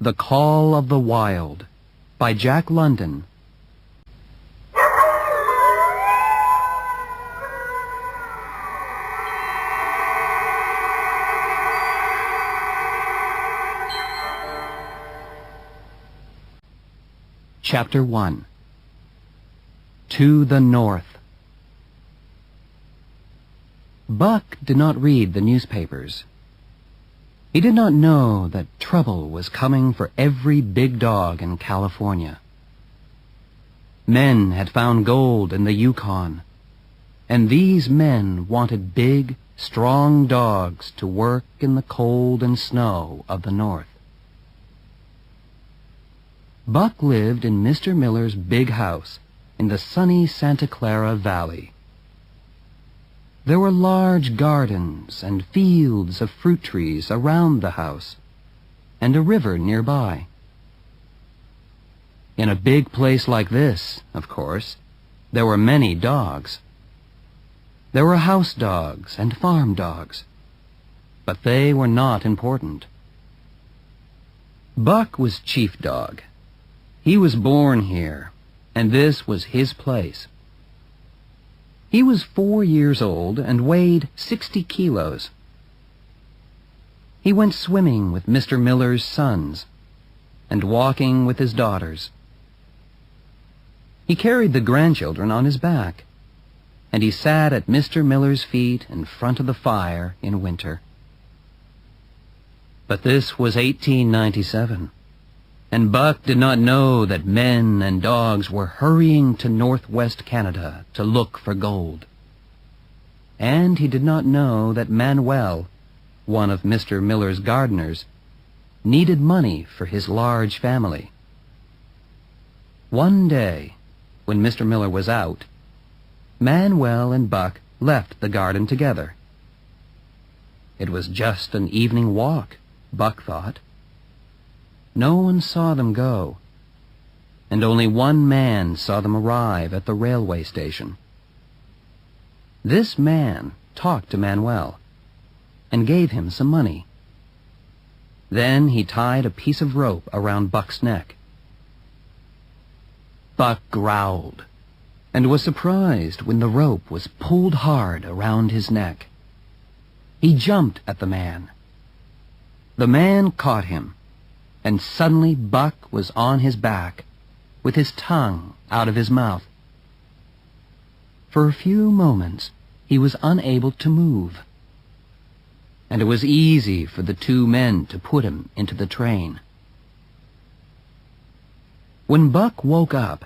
The Call of the Wild by Jack London. Chapter 1. To the North. Buck did not read the newspapers. He did not know that trouble was coming for every big dog in California. Men had found gold in the Yukon, and these men wanted big, strong dogs to work in the cold and snow of the north. Buck lived in Mr. Miller's big house in the sunny Santa Clara Valley. There were large gardens and fields of fruit trees around the house, and a river nearby. In a big place like this, of course, there were many dogs. There were house dogs and farm dogs, but they were not important. Buck was chief dog. He was born here, and this was his place. He was 4 years old and weighed 60 kilos. He went swimming with Mr. Miller's sons and walking with his daughters. He carried the grandchildren on his back, and he sat at Mr. Miller's feet in front of the fire in winter. But this was 1897. And Buck did not know that men and dogs were hurrying to northwest Canada to look for gold. And he did not know that Manuel, one of Mr. Miller's gardeners, needed money for his large family. One day, when Mr. Miller was out, Manuel and Buck left the garden together. It was just an evening walk, Buck thought. No one saw them go, and only one man saw them arrive at the railway station. This man talked to Manuel and gave him some money. Then he tied a piece of rope around Buck's neck. Buck growled and was surprised when the rope was pulled hard around his neck. He jumped at the man. The man caught him, and suddenly Buck was on his back, with his tongue out of his mouth. For a few moments, he was unable to move, and it was easy for the two men to put him into the train. When Buck woke up,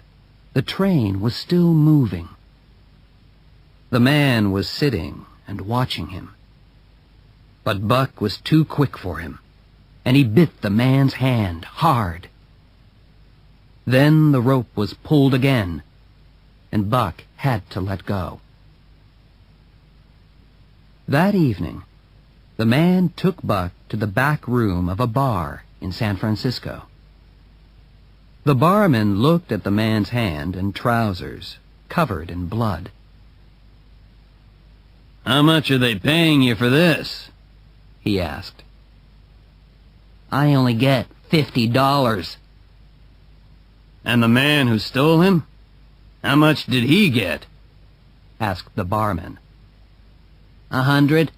the train was still moving. The man was sitting and watching him, but Buck was too quick for him, and he bit the man's hand hard. Then the rope was pulled again, and Buck had to let go. That evening, the man took Buck to the back room of a bar in San Francisco. The barman looked at the man's hand and trousers, covered in blood. "How much are they paying you for this?" he asked. "I only get $50. "And the man who stole him? How much did he get?" asked the barman. $100.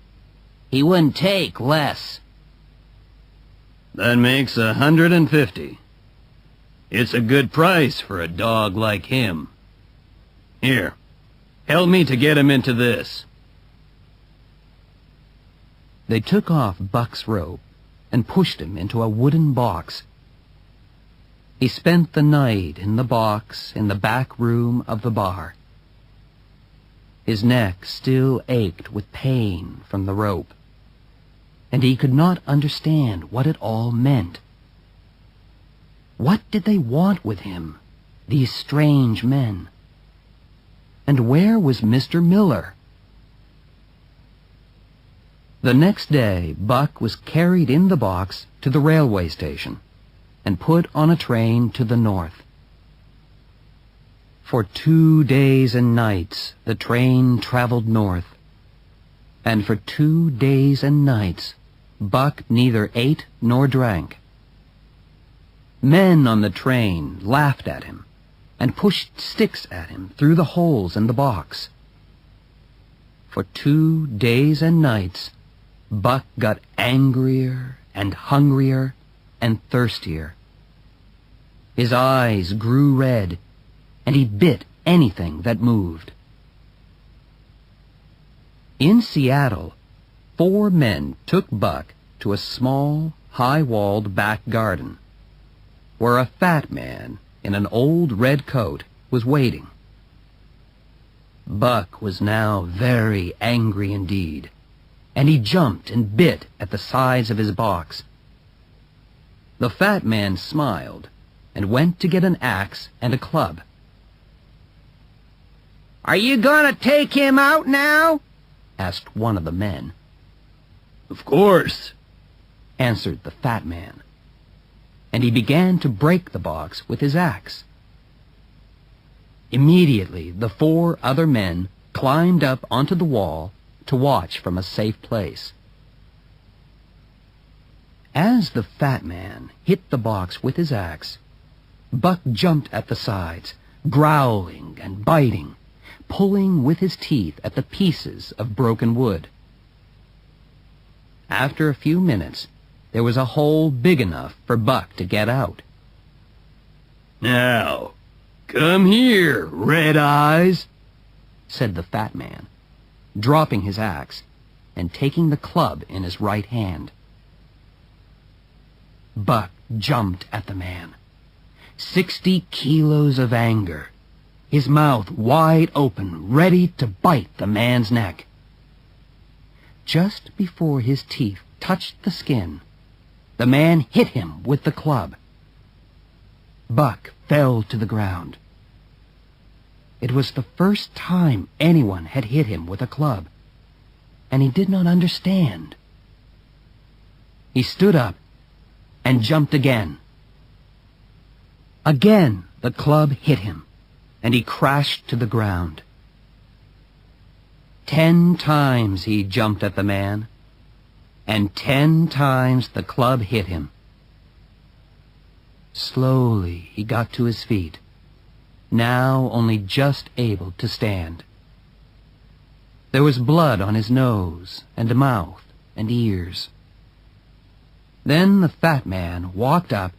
He wouldn't take less." "That makes $150. It's a good price for a dog like him. Here, help me to get him into this." They took off Buck's rope and pushed him into a wooden box. He spent the night in the box in the back room of the bar. His neck still ached with pain from the rope, and he could not understand what it all meant. What did they want with him, these strange men? And where was Mr. Miller? The next day, Buck was carried in the box to the railway station and put on a train to the north. For 2 days and nights, the train traveled north, and for 2 days and nights, Buck neither ate nor drank. Men on the train laughed at him and pushed sticks at him through the holes in the box. For 2 days and nights, Buck got angrier and hungrier and thirstier. His eyes grew red, and he bit anything that moved. In Seattle, 4 men took Buck to a small, high-walled back garden, where a fat man in an old red coat was waiting. Buck was now very angry indeed, and he jumped and bit at the sides of his box. The fat man smiled and went to get an axe and a club. "Are you gonna take him out now?" asked one of the men. "Of course," answered the fat man, and he began to break the box with his axe. Immediately, the 4 other men climbed up onto the wall to watch from a safe place. As the fat man hit the box with his axe, Buck jumped at the sides, growling and biting, pulling with his teeth at the pieces of broken wood. After a few minutes, there was a hole big enough for Buck to get out. "Now, come here, Red Eyes," said the fat man, dropping his axe and taking the club in his right hand. Buck jumped at the man, 60 kilos of anger, his mouth wide open, ready to bite the man's neck. Just before his teeth touched the skin, the man hit him with the club. Buck fell to the ground. It was the first time anyone had hit him with a club, and he did not understand. He stood up and jumped again. Again the club hit him, and he crashed to the ground. 10 times he jumped at the man, and 10 times the club hit him. Slowly he got to his feet, now only just able to stand. There was blood on his nose and mouth and ears. Then the fat man walked up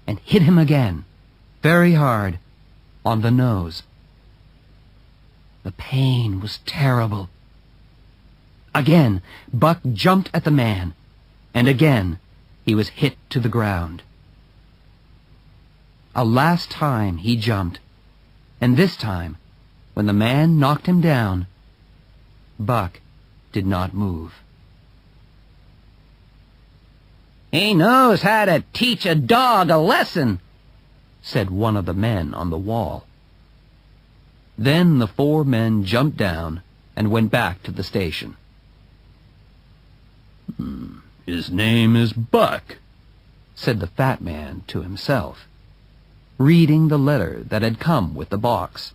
and hit him again, very hard, on the nose. The pain was terrible. Again, Buck jumped at the man, and again he was hit to the ground. A last time he jumped, and this time, when the man knocked him down, Buck did not move. "He knows how to teach a dog a lesson," said one of the men on the wall. Then the 4 men jumped down and went back to the station. "His name is Buck," said the fat man to himself, reading the letter that had come with the box.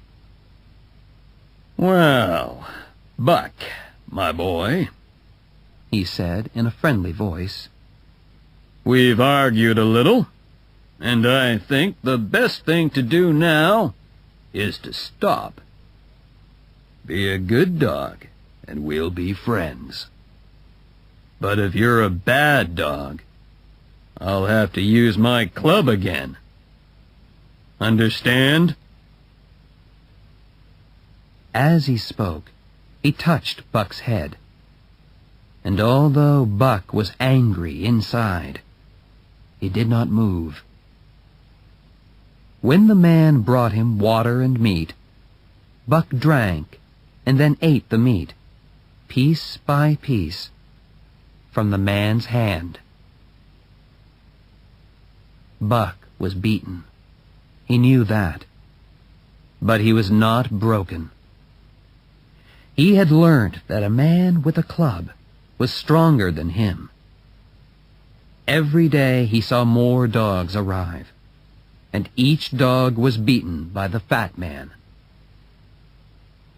"Well, Buck, my boy," he said in a friendly voice, "we've argued a little, and I think the best thing to do now is to stop. Be a good dog, and we'll be friends. But if you're a bad dog, I'll have to use my club again. Understand?" As he spoke, he touched Buck's head, and although Buck was angry inside, he did not move. When the man brought him water and meat, Buck drank and then ate the meat, piece by piece, from the man's hand. Buck was beaten. He knew that. But he was not broken. He had learned that a man with a club was stronger than him. Every day he saw more dogs arrive, and each dog was beaten by the fat man.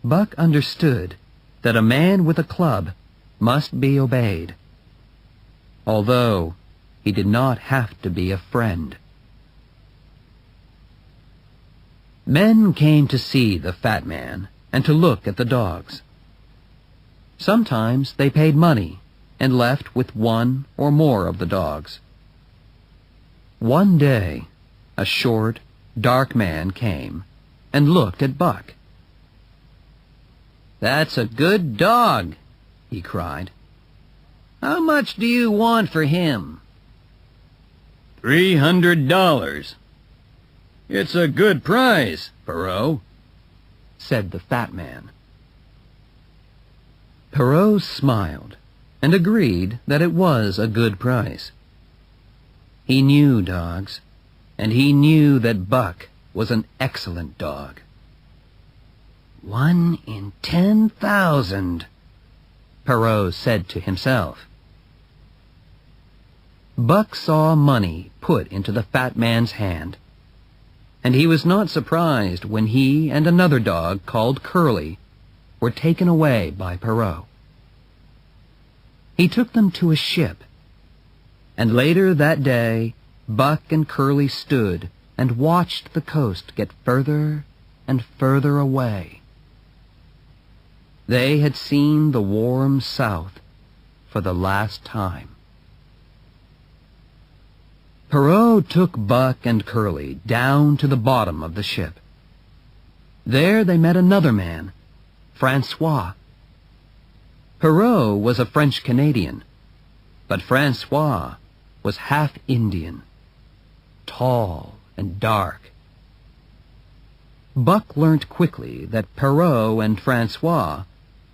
Buck understood that a man with a club must be obeyed, although he did not have to be a friend. Men came to see the fat man and to look at the dogs. Sometimes they paid money and left with one or more of the dogs. One day, a short, dark man came and looked at Buck. "That's a good dog," he cried. "How much do you want for him?" $300. "It's a good price, Perot," said the fat man. Perot smiled and agreed that it was a good price. He knew dogs, and he knew that Buck was an excellent dog. 1 in 10,000, Perot said to himself. Buck saw money put into the fat man's hand, and he was not surprised when he and another dog called Curly were taken away by Perot. He took them to a ship, and later that day Buck and Curly stood and watched the coast get further and further away. They had seen the warm South for the last time. Perot took Buck and Curly down to the bottom of the ship. There they met another man, Francois. Perot was a French-Canadian, but Francois was half Indian, tall and dark. Buck learnt quickly that Perot and Francois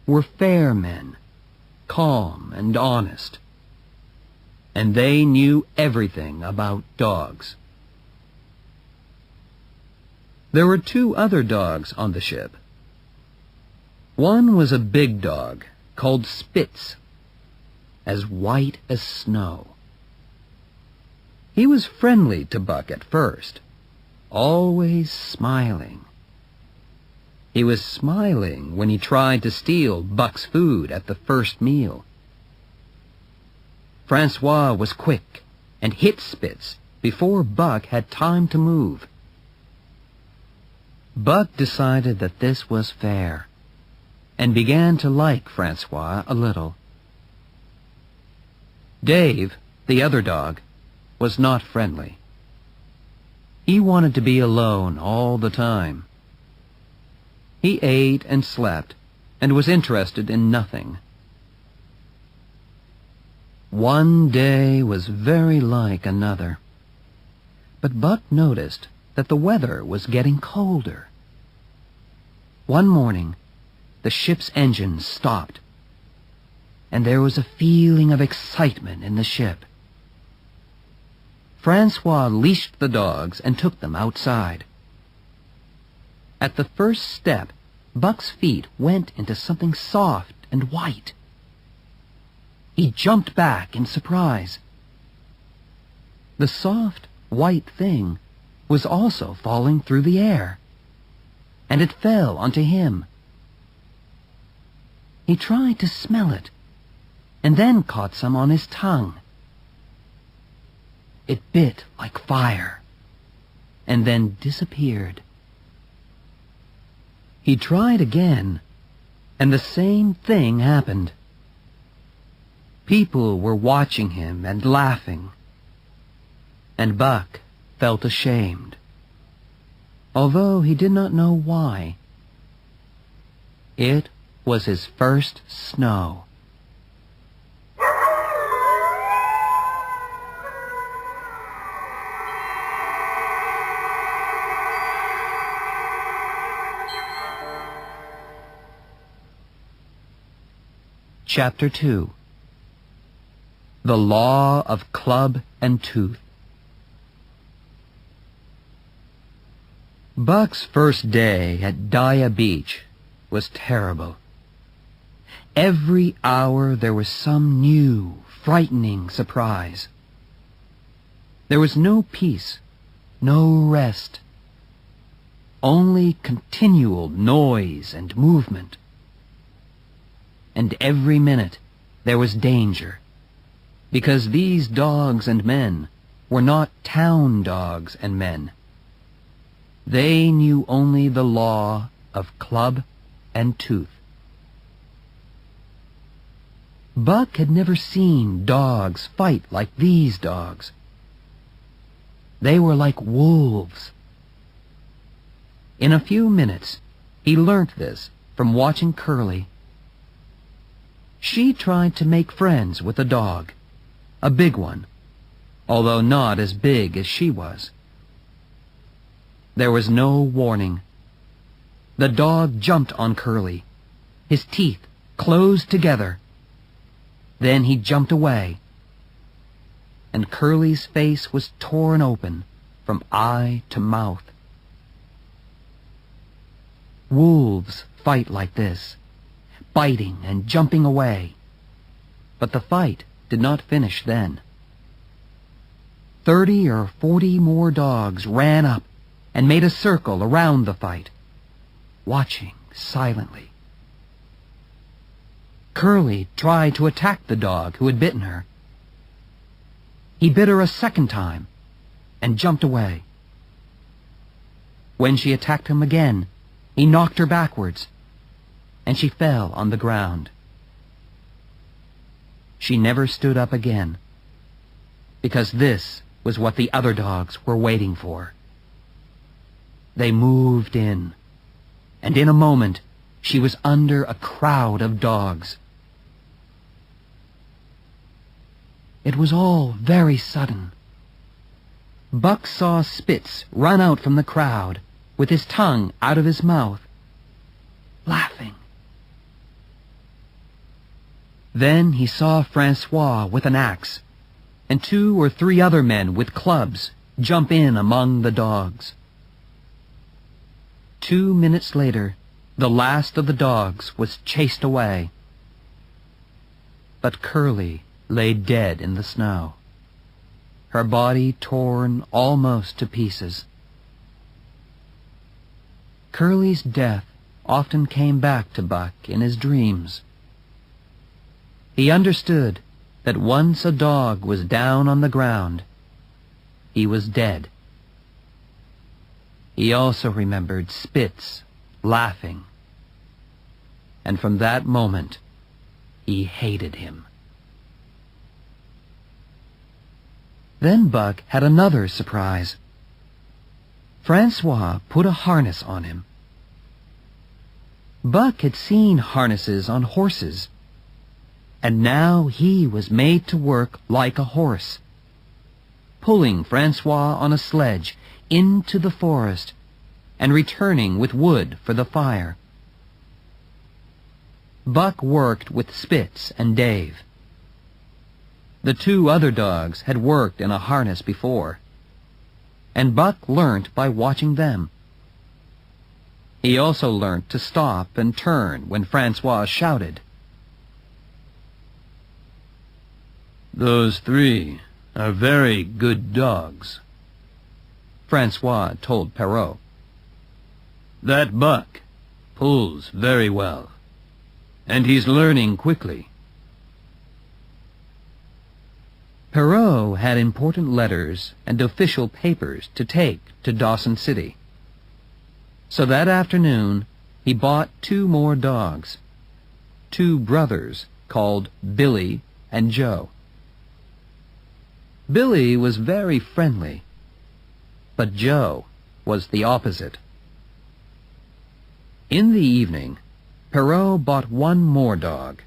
were fair men, calm and honest, and they knew everything about dogs. There were 2 other dogs on the ship. One was a big dog called Spitz, as white as snow. He was friendly to Buck at first, always smiling. He was smiling when he tried to steal Buck's food at the first meal. Francois was quick and hit Spitz before Buck had time to move. Buck decided that this was fair and began to like Francois a little. Dave, the other dog, was not friendly. He wanted to be alone all the time. He ate and slept and was interested in nothing. One day was very like another, but Buck noticed that the weather was getting colder. One morning, the ship's engines stopped, and there was a feeling of excitement in the ship. Francois leashed the dogs and took them outside. At the first step, Buck's feet went into something soft and white. He jumped back in surprise. The soft, white thing was also falling through the air, and it fell onto him. He tried to smell it, and then caught some on his tongue. It bit like fire, and then disappeared. He tried again, and the same thing happened. People were watching him and laughing, and Buck felt ashamed, although he did not know why. It was his first snow. Chapter 2. The Law of Club and Tooth. Buck's first day at Dyea Beach was terrible. Every hour there was some new, frightening surprise. There was no peace, no rest, only continual noise and movement. And every minute there was danger, because these dogs and men were not town dogs and men. They knew only the law of club and tooth. Buck had never seen dogs fight like these dogs. They were like wolves. In a few minutes, he learnt this from watching Curly. She tried to make friends with a dog, a big one, although not as big as she was. There was no warning. The dog jumped on Curly, his teeth closed together. Then he jumped away, and Curly's face was torn open from eye to mouth. Wolves fight like this, biting and jumping away. But the fight did not finish then. 30 or 40 more dogs ran up and made a circle around the fight, watching silently. Curly tried to attack the dog who had bitten her. He bit her a second time and jumped away. When she attacked him again, he knocked her backwards, and she fell on the ground. She never stood up again, because this was what the other dogs were waiting for. They moved in, and in a moment she was under a crowd of dogs. It was all very sudden. Buck saw Spitz run out from the crowd with his tongue out of his mouth, laughing. Then he saw Francois with an axe, and 2 or 3 other men with clubs jump in among the dogs. 2 minutes later, the last of the dogs was chased away. But Curly lay dead in the snow, her body torn almost to pieces. Curly's death often came back to Buck in his dreams. He understood that once a dog was down on the ground, he was dead. He also remembered Spitz laughing, and from that moment he hated him. Then Buck had another surprise. Francois put a harness on him. Buck had seen harnesses on horses, and now he was made to work like a horse, pulling Francois on a sledge into the forest and returning with wood for the fire. Buck worked with Spitz and Dave. The 2 other dogs had worked in a harness before, and Buck learnt by watching them. He also learnt to stop and turn when Francois shouted. "Those 3 are very good dogs," Francois told Perrault. "That Buck pulls very well, and he's learning quickly." Perrault had important letters and official papers to take to Dawson City. So that afternoon, he bought 2 more dogs, 2 brothers called Billy and Joe. Billy was very friendly, but Joe was the opposite. In the evening, Perrault bought 1 more dog,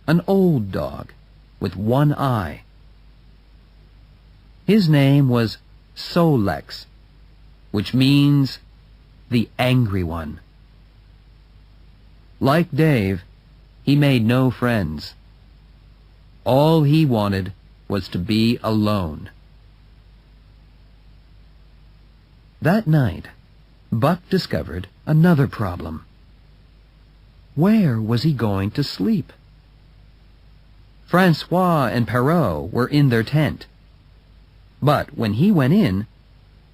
an old dog with 1 eye. His name was Solex, which means the angry one. Like Dave, he made no friends. All he wanted was to be alone. That night, Buck discovered another problem. Where was he going to sleep? Francois and Perrault were in their tent, but when he went in,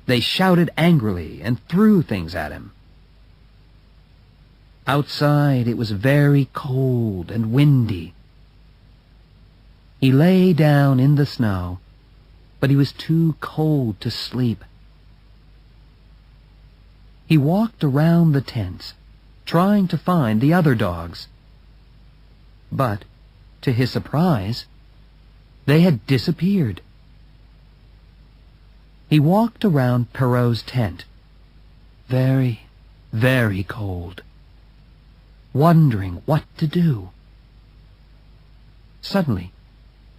they shouted angrily and threw things at him. Outside it was very cold and windy. He lay down in the snow, but he was too cold to sleep. He walked around the tents, trying to find the other dogs. But, to his surprise, they had disappeared. He walked around Perrault's tent, very, very cold, wondering what to do. Suddenly,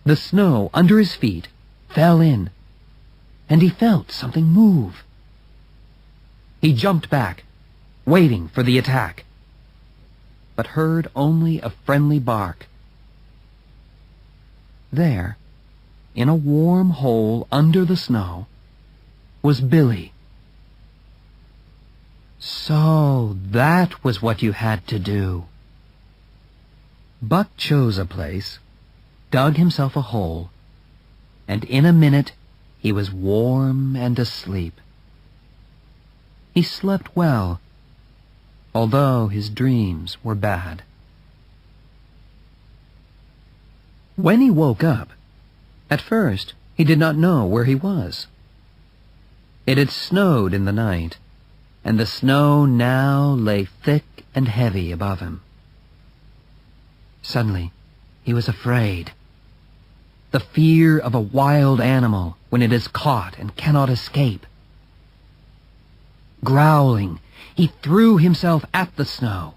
the snow under his feet fell in, and he felt something move. He jumped back, waiting for the attack, but heard only a friendly bark. There, in a warm hole under the snow, was Billy. So that was what you had to do. Buck chose a place, dug himself a hole, and in a minute he was warm and asleep. He slept well, although his dreams were bad. When he woke up, at first he did not know where he was. It had snowed in the night, and the snow now lay thick and heavy above him. Suddenly, he was afraid. The fear of a wild animal when it is caught and cannot escape. Growling, he threw himself at the snow,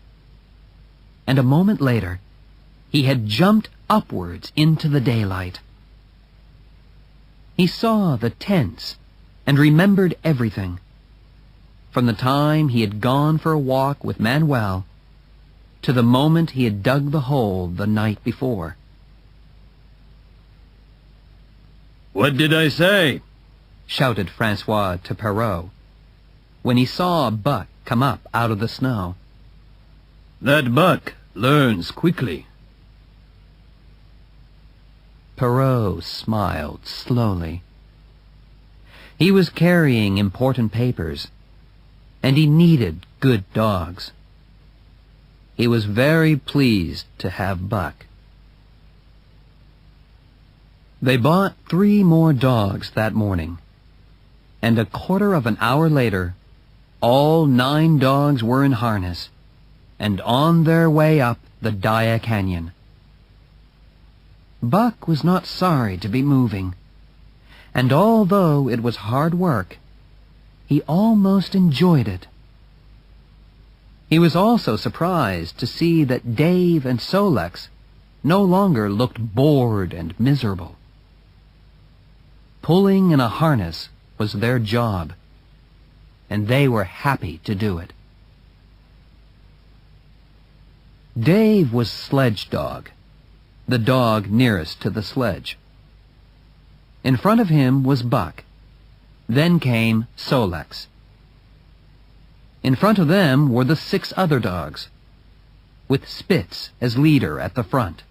and a moment later, he had jumped upwards into the daylight. He saw the tents and remembered everything, from the time he had gone for a walk with Manuel to the moment he had dug the hole the night before. "What did I say?" shouted Francois to Perrault, when he saw Buck come up out of the snow. "That buck learns quickly." Perrault smiled slowly. He was carrying important papers, and he needed good dogs. He was very pleased to have Buck. They bought 3 more dogs that morning, and a quarter of an hour later, all 9 dogs were in harness and on their way up the Daya Canyon. Buck was not sorry to be moving, and although it was hard work, he almost enjoyed it. He was also surprised to see that Dave and Solex no longer looked bored and miserable. Pulling in a harness was their job, and they were happy to do it. Dave was sledge dog, the dog nearest to the sledge. In front of him was Buck. Then came Solex. In front of them were the 6 other dogs, with Spitz as leader at the front.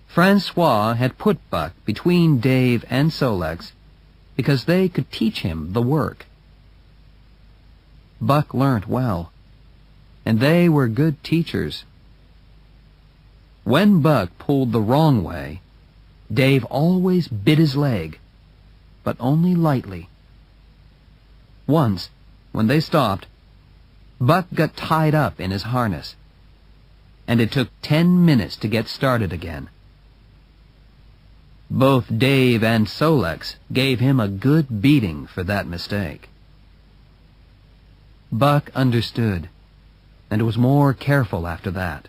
Francois had put Buck between Dave and Solex because they could teach him the work. Buck learnt well, and they were good teachers. When Buck pulled the wrong way, Dave always bit his leg, but only lightly. Once, when they stopped, Buck got tied up in his harness, and it took 10 minutes to get started again. Both Dave and Solex gave him a good beating for that mistake. Buck understood, and was more careful after that.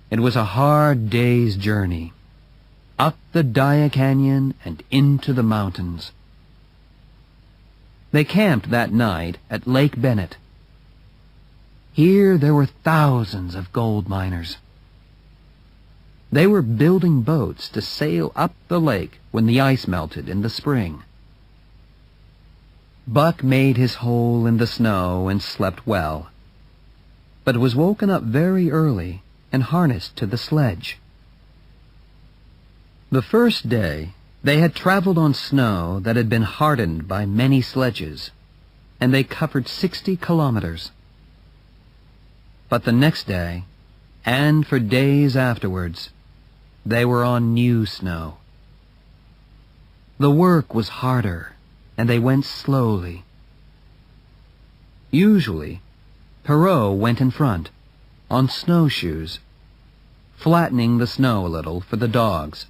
It was a hard day's journey, up the Daya Canyon and into the mountains. They camped that night at Lake Bennett. Here there were thousands of gold miners. They were building boats to sail up the lake when the ice melted in the spring. Buck made his hole in the snow and slept well, but was woken up very early and harnessed to the sledge. The first day, they had traveled on snow that had been hardened by many sledges, and they covered 60 kilometers. But the next day, and for days afterwards, they were on new snow. The work was harder and they went slowly. Usually, Perrault went in front, on snowshoes, flattening the snow a little for the dogs.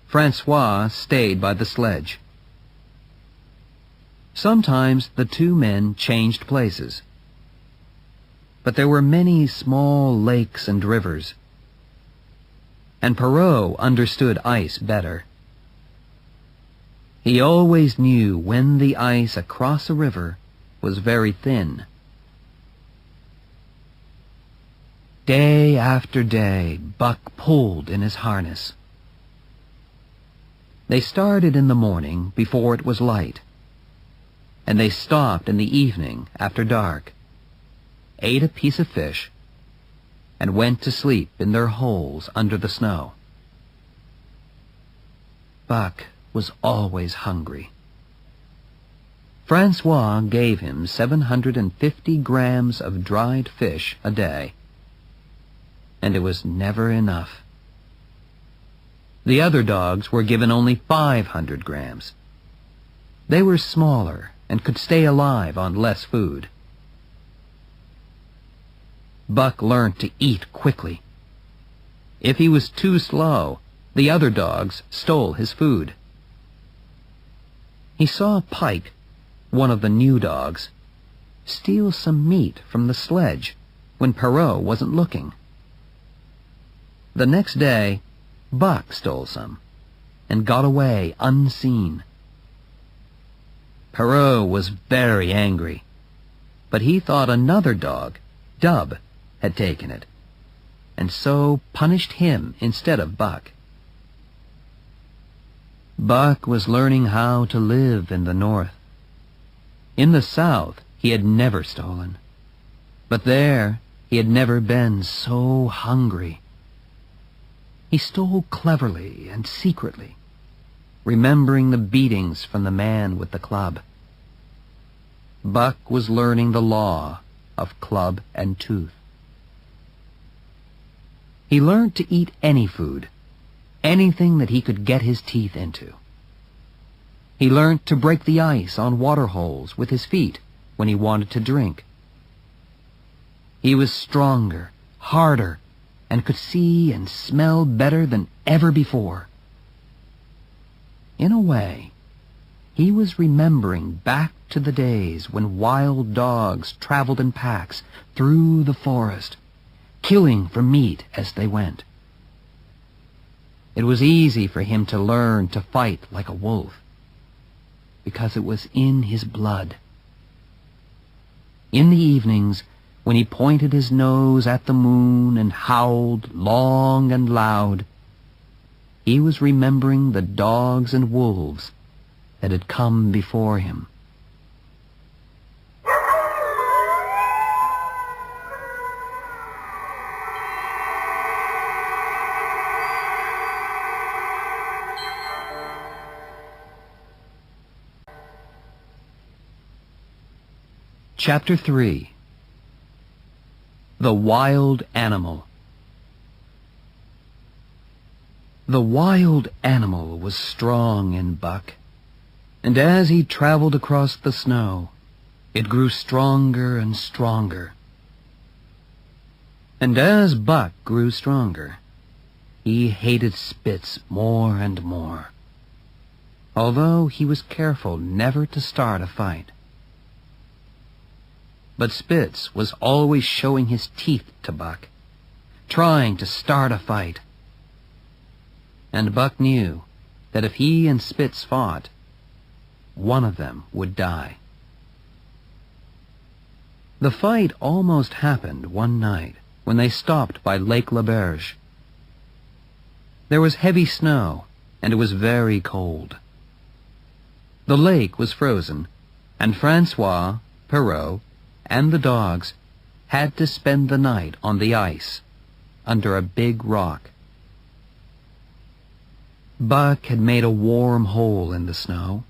Francois stayed by the sledge. Sometimes the two men changed places. But there were many small lakes and rivers, and Perrault understood ice better. He always knew when the ice across a river was very thin. Day after day, Buck pulled in his harness. They started in the morning before it was light, and they stopped in the evening after dark, ate a piece of fish, and went to sleep in their holes under the snow. Buck was always hungry. Francois gave him 750 grams of dried fish a day, and it was never enough. The other dogs were given only 500 grams. They were smaller and could stay alive on less food. Buck learned to eat quickly. If he was too slow, the other dogs stole his food. He saw Pike, one of the new dogs, steal some meat from the sledge when Perrault wasn't looking. The next day, Buck stole some and got away unseen. Perrault was very angry, but he thought another dog, Dub, had taken it, and so punished him instead of Buck. Buck was learning how to live in the north. In the south, he had never stolen, but there he had never been so hungry. He stole cleverly and secretly, remembering the beatings from the man with the club. Buck was learning the law of club and tooth. He learned to eat any food, anything that he could get his teeth into. He learned to break the ice on water holes with his feet when he wanted to drink. He was stronger, harder, and could see and smell better than ever before. In a way, he was remembering back to the days when wild dogs traveled in packs through the forest, killing for meat as they went. It was easy for him to learn to fight like a wolf, because it was in his blood. In the evenings, when he pointed his nose at the moon and howled long and loud, he was remembering the dogs and wolves that had come before him. Chapter 3. The Wild Animal. The wild animal was strong in Buck, and as he traveled across the snow, it grew stronger and stronger. And as Buck grew stronger, he hated Spitz more and more, although he was careful never to start a fight. But Spitz was always showing his teeth to Buck, trying to start a fight. And Buck knew that if he and Spitz fought, one of them would die. The fight almost happened one night when they stopped by Lake L'Auberge. There was heavy snow, and it was very cold. The lake was frozen, and Francois, Perrault, and the dogs had to spend the night on the ice, under a big rock. Buck had made a warm hole in the snow,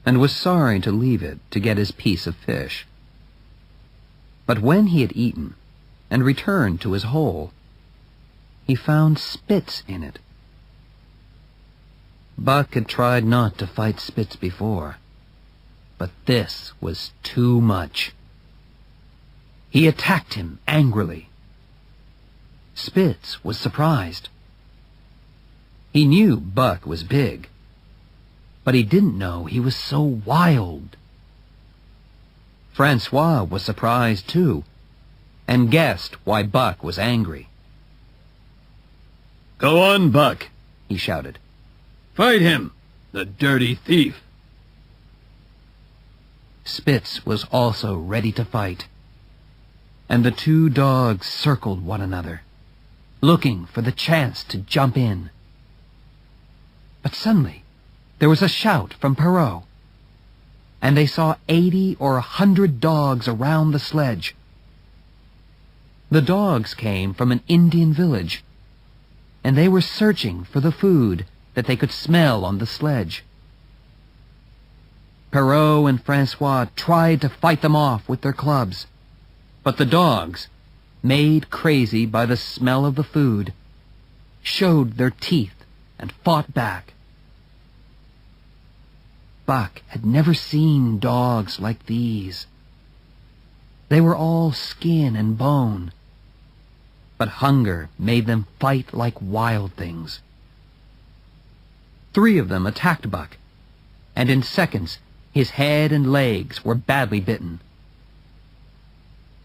and was sorry to leave it to get his piece of fish. But when he had eaten, and returned to his hole, he found Spitz in it. Buck had tried not to fight Spitz before, but this was too much. He attacked him angrily. Spitz was surprised. He knew Buck was big, but he didn't know he was so wild. Francois was surprised too, and guessed why Buck was angry. "Go on, Buck," he shouted. "Fight him, the dirty thief." Spitz was also ready to fight, and the two dogs circled one another, looking for the chance to jump in. But suddenly, there was a shout from Perrault, and they saw 80 or 100 dogs around the sledge. The dogs came from an Indian village, and they were searching for the food that they could smell on the sledge. Perrault and Francois tried to fight them off with their clubs, but the dogs, made crazy by the smell of the food, showed their teeth and fought back. Buck had never seen dogs like these. They were all skin and bone, but hunger made them fight like wild things. 3 of them attacked Buck, and in seconds his head and legs were badly bitten.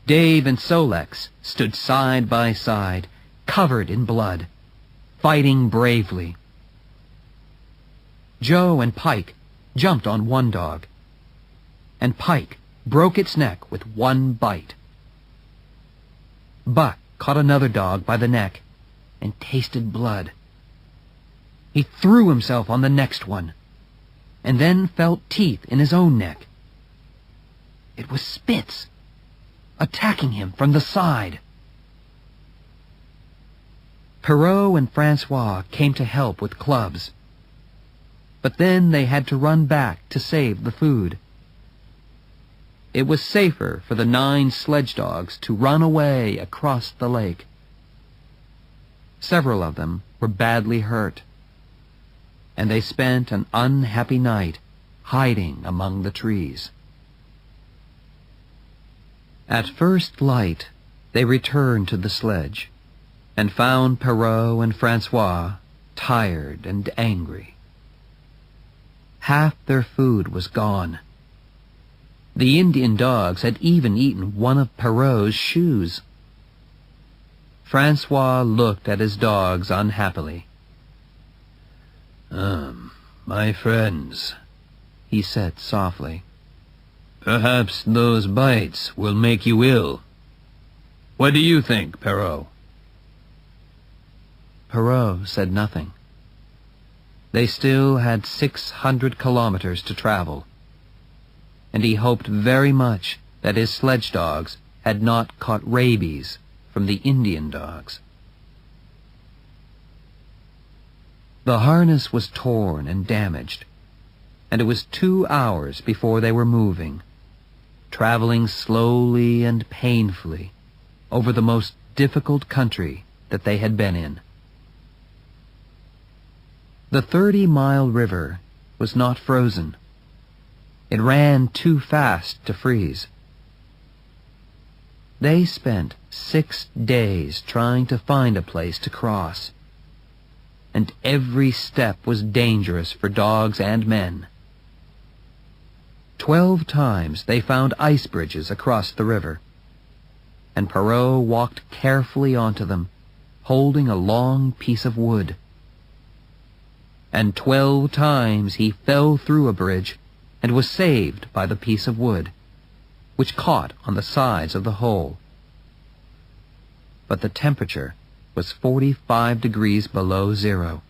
Dave and Solex stood side by side, covered in blood, fighting bravely. Joe and Pike jumped on one dog, and Pike broke its neck with one bite. Buck caught another dog by the neck and tasted blood. He threw himself on the next one, and then felt teeth in his own neck. It was Spitz, attacking him from the side. Perrault and Francois came to help with clubs, but then they had to run back to save the food. It was safer for the 9 sledge dogs to run away across the lake. Several of them were badly hurt, and they spent an unhappy night hiding among the trees. At first light, they returned to the sledge and found Perrault and Francois tired and angry. Half their food was gone. The Indian dogs had even eaten one of Perrault's shoes. Francois looked at his dogs unhappily. My friends," he said softly. "Perhaps those bites will make you ill. What do you think, Perrault?" Perrault said nothing. They still had 600 kilometers to travel, and he hoped very much that his sledge dogs had not caught rabies from the Indian dogs. The harness was torn and damaged, and it was 2 hours before they were moving, traveling slowly and painfully over the most difficult country that they had been in. The 30-mile river was not frozen. It ran too fast to freeze. They spent 6 days trying to find a place to cross, and every step was dangerous for dogs and men. 12 times they found ice bridges across the river, and Perrault walked carefully onto them, holding a long piece of wood. And 12 times he fell through a bridge and was saved by the piece of wood, which caught on the sides of the hole. But the temperature was 45 degrees below zero,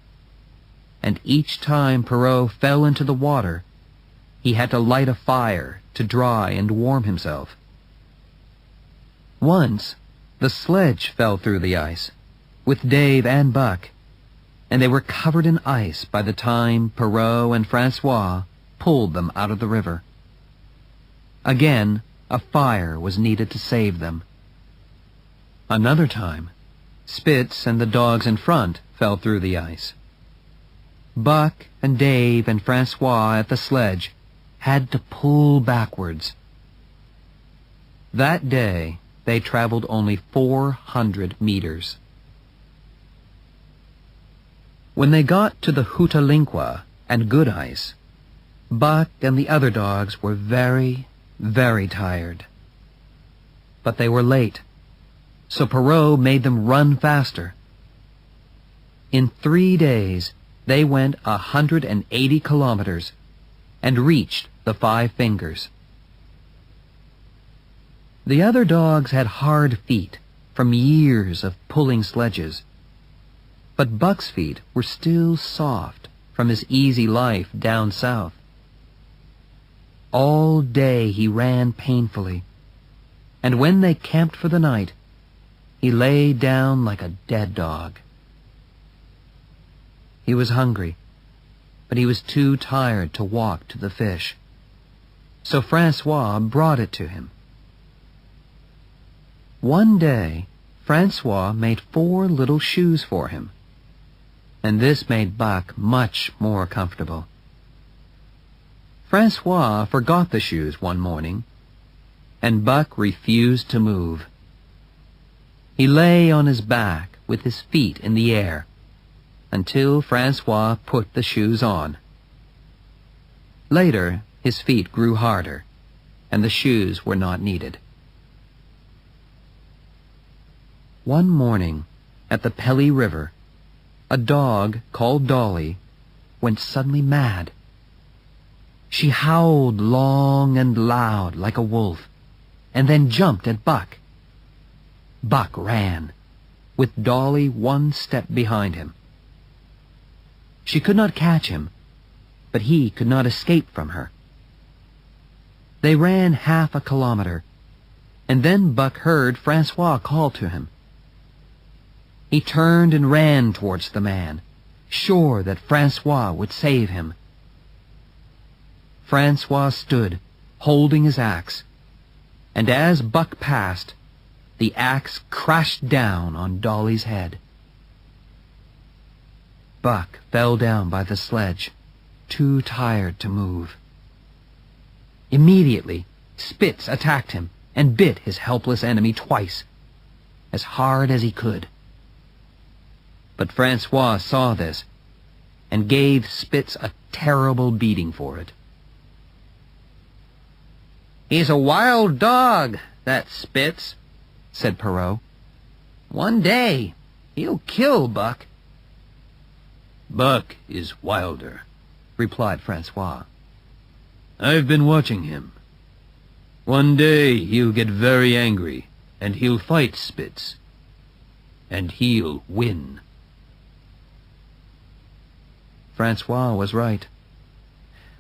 and each time Perrault fell into the water, he had to light a fire to dry and warm himself. Once, the sledge fell through the ice, with Dave and Buck, and they were covered in ice by the time Perrault and Francois pulled them out of the river. Again, a fire was needed to save them. Another time, Spitz and the dogs in front fell through the ice. Buck and Dave and Francois at the sledge had to pull backwards. That day, they traveled only 400 meters. When they got to the Hootalinqua and Good Ice, Buck and the other dogs were very, very tired. But they were late, so Perrault made them run faster. In 3 days, they went 180 kilometers and reached the Five Fingers. The other dogs had hard feet from years of pulling sledges, but Buck's feet were still soft from his easy life down south. All day he ran painfully, and when they camped for the night, he lay down like a dead dog. He was hungry, but he was too tired to walk to the fish, so Francois brought it to him. One day, Francois made 4 little shoes for him, and this made Buck much more comfortable. Francois forgot the shoes one morning, and Buck refused to move. He lay on his back with his feet in the air until Francois put the shoes on. Later, his feet grew harder, and the shoes were not needed. One morning, at the Pelly River, a dog called Dolly went suddenly mad. She howled long and loud like a wolf, and then jumped at Buck. Buck ran, with Dolly 1 step behind him. She could not catch him, but he could not escape from her. They ran half a kilometer, and then Buck heard Francois call to him. He turned and ran towards the man, sure that Francois would save him. Francois stood, holding his axe, and as Buck passed, the axe crashed down on Dolly's head. Buck fell down by the sledge, too tired to move. Immediately, Spitz attacked him and bit his helpless enemy twice, as hard as he could. But Francois saw this and gave Spitz a terrible beating for it. "He's a wild dog, that Spitz," said Perrault. "One day, he'll kill Buck." "Buck is wilder," replied Francois. "I've been watching him. One day he'll get very angry, and he'll fight Spitz. And he'll win." Francois was right.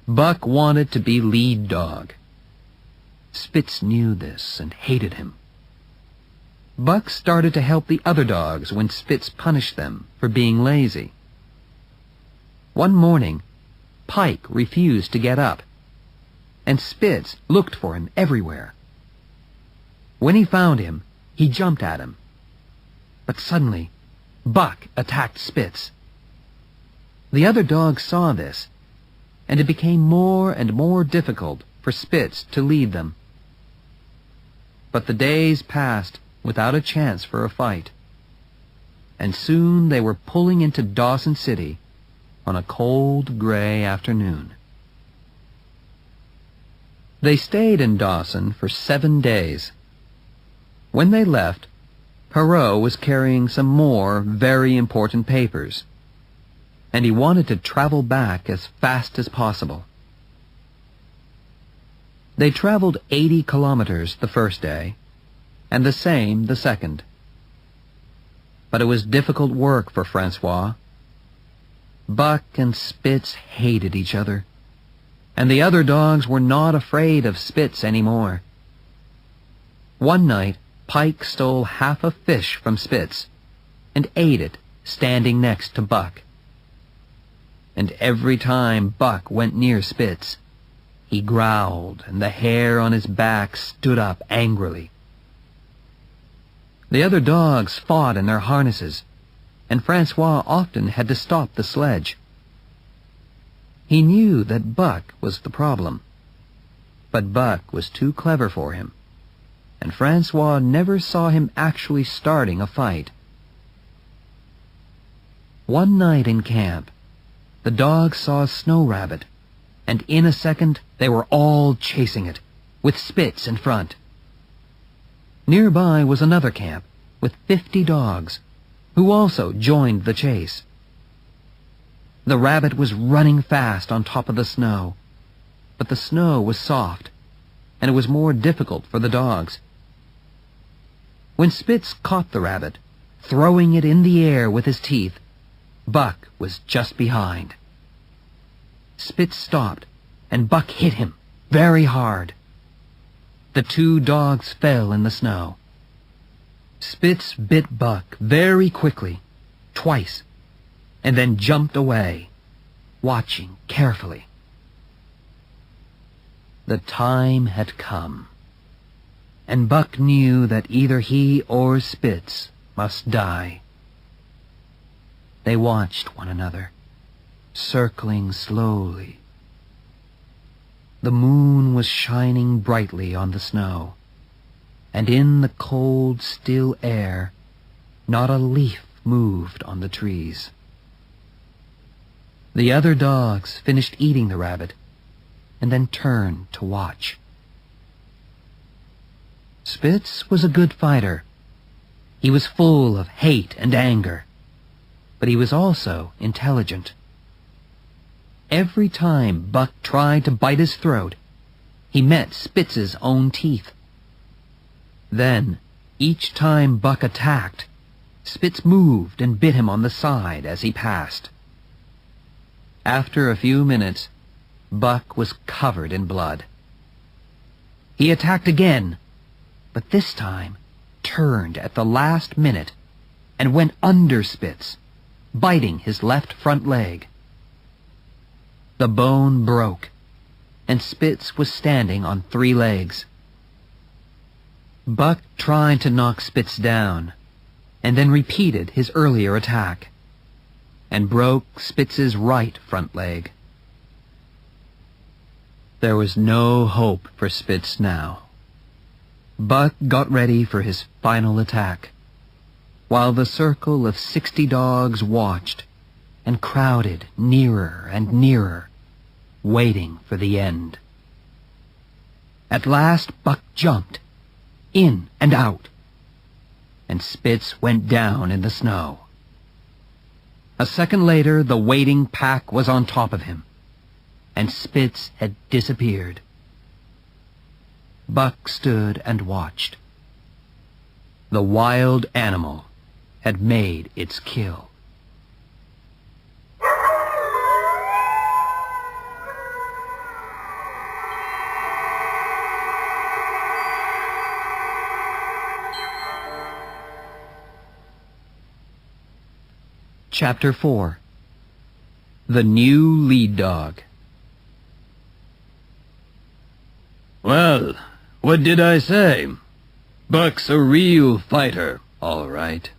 Buck wanted to be lead dog. Spitz knew this and hated him. Buck started to help the other dogs when Spitz punished them for being lazy. One morning, Pike refused to get up, and Spitz looked for him everywhere. When he found him, he jumped at him. But suddenly, Buck attacked Spitz. The other dogs saw this, and it became more and more difficult for Spitz to lead them. But the days passed without a chance for a fight, and soon they were pulling into Dawson City on a cold, gray afternoon. They stayed in Dawson for 7 days. When they left, Perrault was carrying some more very important papers, and he wanted to travel back as fast as possible. They traveled 80 kilometers the first day, and the same the second. But it was difficult work for Francois. Buck and Spitz hated each other, and the other dogs were not afraid of Spitz anymore. One night, Pike stole half a fish from Spitz and ate it standing next to Buck. And every time Buck went near Spitz, he growled and the hair on his back stood up angrily. The other dogs fought in their harnesses, and Francois often had to stop the sledge. He knew that Buck was the problem. But Buck was too clever for him, and Francois never saw him actually starting a fight. One night in camp, the dogs saw a snow rabbit, and in a second they were all chasing it, with Spitz in front. Nearby was another camp with 50 dogs, who also joined the chase. The rabbit was running fast on top of the snow, but the snow was soft, and it was more difficult for the dogs. When Spitz caught the rabbit, throwing it in the air with his teeth, Buck was just behind. Spitz stopped, and Buck hit him very hard. The two dogs fell in the snow. Spitz bit Buck very quickly, twice, and then jumped away, watching carefully. The time had come, and Buck knew that either he or Spitz must die. They watched one another, circling slowly. The moon was shining brightly on the snow, and in the cold, still air, not a leaf moved on the trees. The other dogs finished eating the rabbit, and then turned to watch. Spitz was a good fighter. He was full of hate and anger, but he was also intelligent. Every time Buck tried to bite his throat, he met Spitz's own teeth. Then, each time Buck attacked, Spitz moved and bit him on the side as he passed. After a few minutes, Buck was covered in blood. He attacked again, but this time turned at the last minute and went under Spitz, biting his left front leg. The bone broke, and Spitz was standing on 3 legs. Buck tried to knock Spitz down, and then repeated his earlier attack, and broke Spitz's right front leg. There was no hope for Spitz now. Buck got ready for his final attack, while the circle of 60 dogs watched and crowded nearer and nearer, waiting for the end. At last Buck jumped, in and out, and Spitz went down in the snow. A second later, the waiting pack was on top of him, and Spitz had disappeared. Buck stood and watched. The wild animal had made its kill. Chapter 4. The New Lead Dog. Well, what did I say? Buck's a real fighter, all right,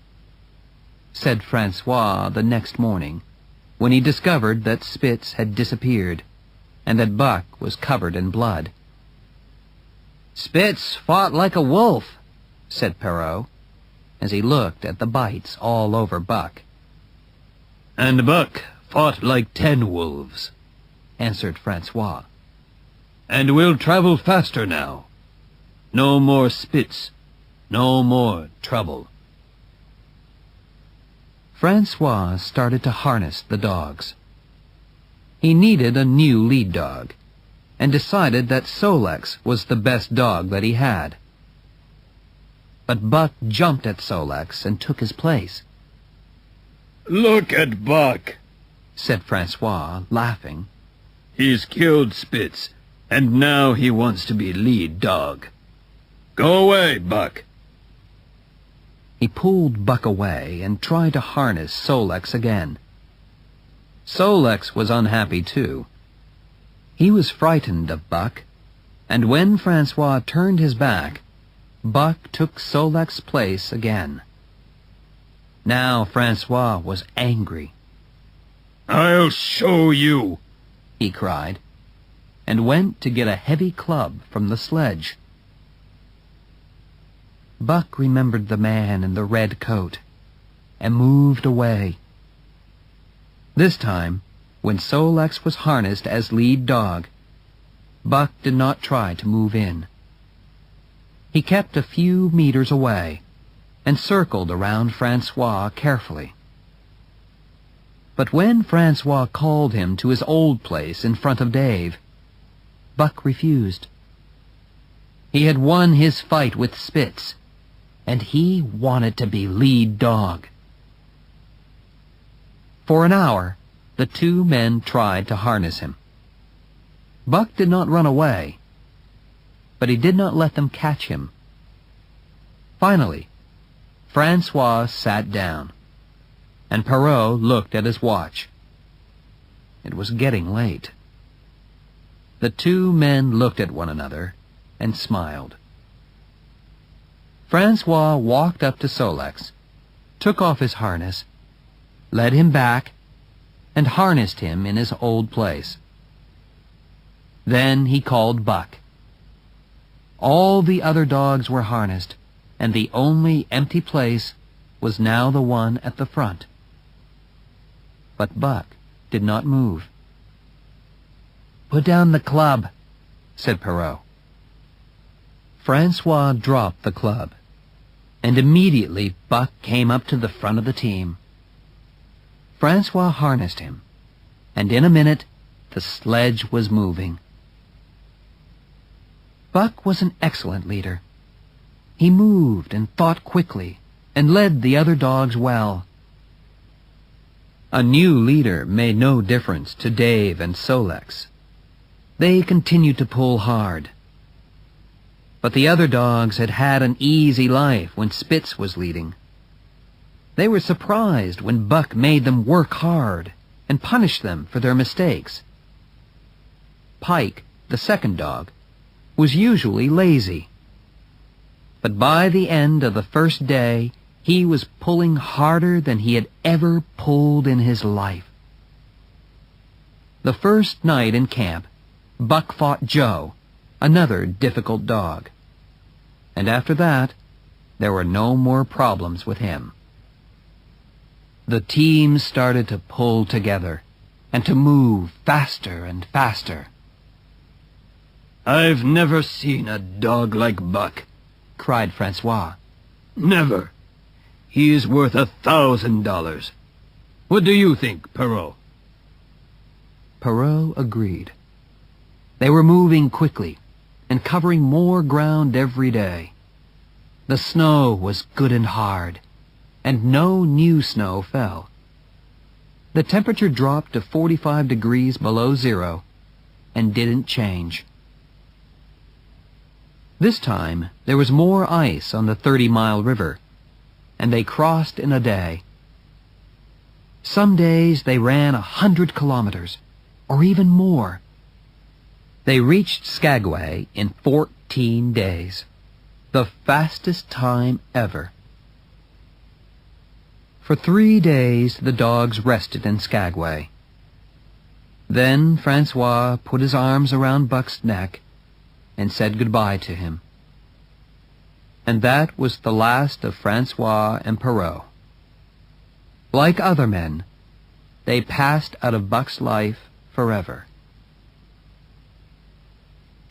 said Francois the next morning, when he discovered that Spitz had disappeared, and that Buck was covered in blood. "Spitz fought like a wolf," said Perrault, as he looked at the bites all over Buck. "And Buck fought like 10 wolves," answered Francois. "And we'll travel faster now. No more Spitz, no more trouble." Francois started to harness the dogs. He needed a new lead dog, and decided that Solex was the best dog that he had. But Buck jumped at Solex and took his place. "Look at Buck," said Francois, laughing. "He's killed Spitz, and now he wants to be lead dog. Go away, Buck." He pulled Buck away and tried to harness Solex again. Solex was unhappy too. He was frightened of Buck, and when Francois turned his back, Buck took Solex's place again. Now Francois was angry. "I'll show you," he cried, and went to get a heavy club from the sledge. Buck remembered the man in the red coat and moved away. This time, when Sol-leks was harnessed as lead dog, Buck did not try to move in. He kept a few meters away and circled around Francois carefully. But when Francois called him to his old place in front of Dave, Buck refused. He had won his fight with Spitz, and he wanted to be lead dog. For an hour, the two men tried to harness him. Buck did not run away, but he did not let them catch him. Finally, Francois sat down, and Perrault looked at his watch. It was getting late. The two men looked at one another and smiled. Francois walked up to Sol-leks, took off his harness, led him back, and harnessed him in his old place. Then he called Buck. All the other dogs were harnessed, and the only empty place was now the one at the front. But Buck did not move. "Put down the club," said Perrault. Francois dropped the club, and immediately Buck came up to the front of the team. Francois harnessed him, and in a minute the sledge was moving. Buck was an excellent leader. He moved and thought quickly and led the other dogs well. A new leader made no difference to Dave and Sol-leks. They continued to pull hard. But the other dogs had had an easy life when Spitz was leading. They were surprised when Buck made them work hard and punished them for their mistakes. Pike, the second dog, was usually lazy. But by the end of the first day, he was pulling harder than he had ever pulled in his life. The first night in camp, Buck fought Joe, another difficult dog. And after that, there were no more problems with him. The team started to pull together and to move faster and faster. "I've never seen a dog like Buck," cried Francois. "Never. He is worth $1,000. What do you think, Perrault?" Perrault agreed. They were moving quickly and covering more ground every day. The snow was good and hard, and no new snow fell. The temperature dropped to 45 degrees below zero and didn't change. This time, there was more ice on the 30-mile river, and they crossed in a day. Some days they ran 100 kilometers, or even more. They reached Skagway in 14 days, the fastest time ever. For 3 days the dogs rested in Skagway. Then Francois put his arms around Buck's neck and said goodbye to him. And that was the last of Francois and Perrault. Like other men, they passed out of Buck's life forever.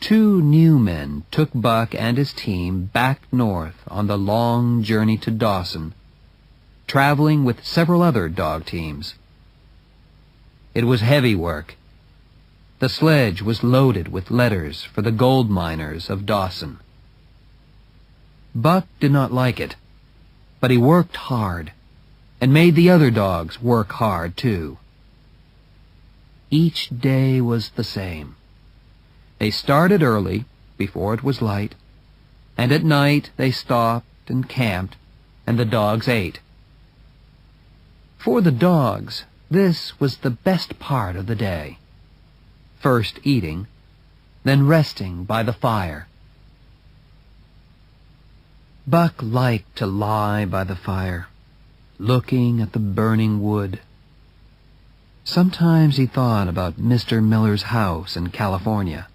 2 new men took Buck and his team back north on the long journey to Dawson, traveling with several other dog teams. It was heavy work. The sledge was loaded with letters for the gold miners of Dawson. Buck did not like it, but he worked hard and made the other dogs work hard too. Each day was the same. They started early, before it was light, and at night they stopped and camped, and the dogs ate. For the dogs, this was the best part of the day. First eating, then resting by the fire. Buck liked to lie by the fire, looking at the burning wood. Sometimes he thought about Mr. Miller's house in California.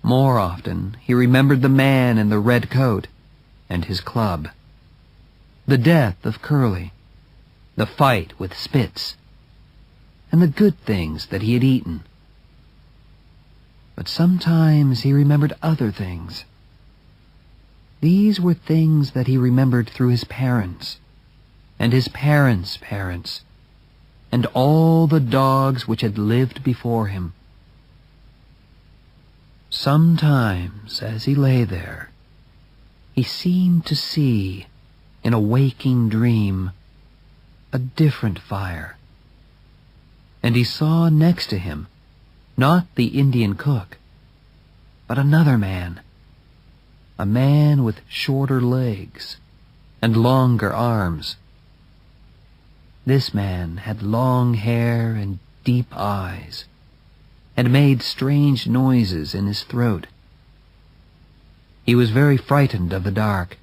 More often, he remembered the man in the red coat and his club. The death of Curly, the fight with Spitz, and the good things that he had eaten. But sometimes he remembered other things. These were things that he remembered through his parents, and his parents' parents, and all the dogs which had lived before him. Sometimes, as he lay there, he seemed to see, in a waking dream, a different fire. And he saw next to him, not the Indian cook, but another man. A man with shorter legs and longer arms. This man had long hair and deep eyes, and made strange noises in his throat. He was very frightened of the dark,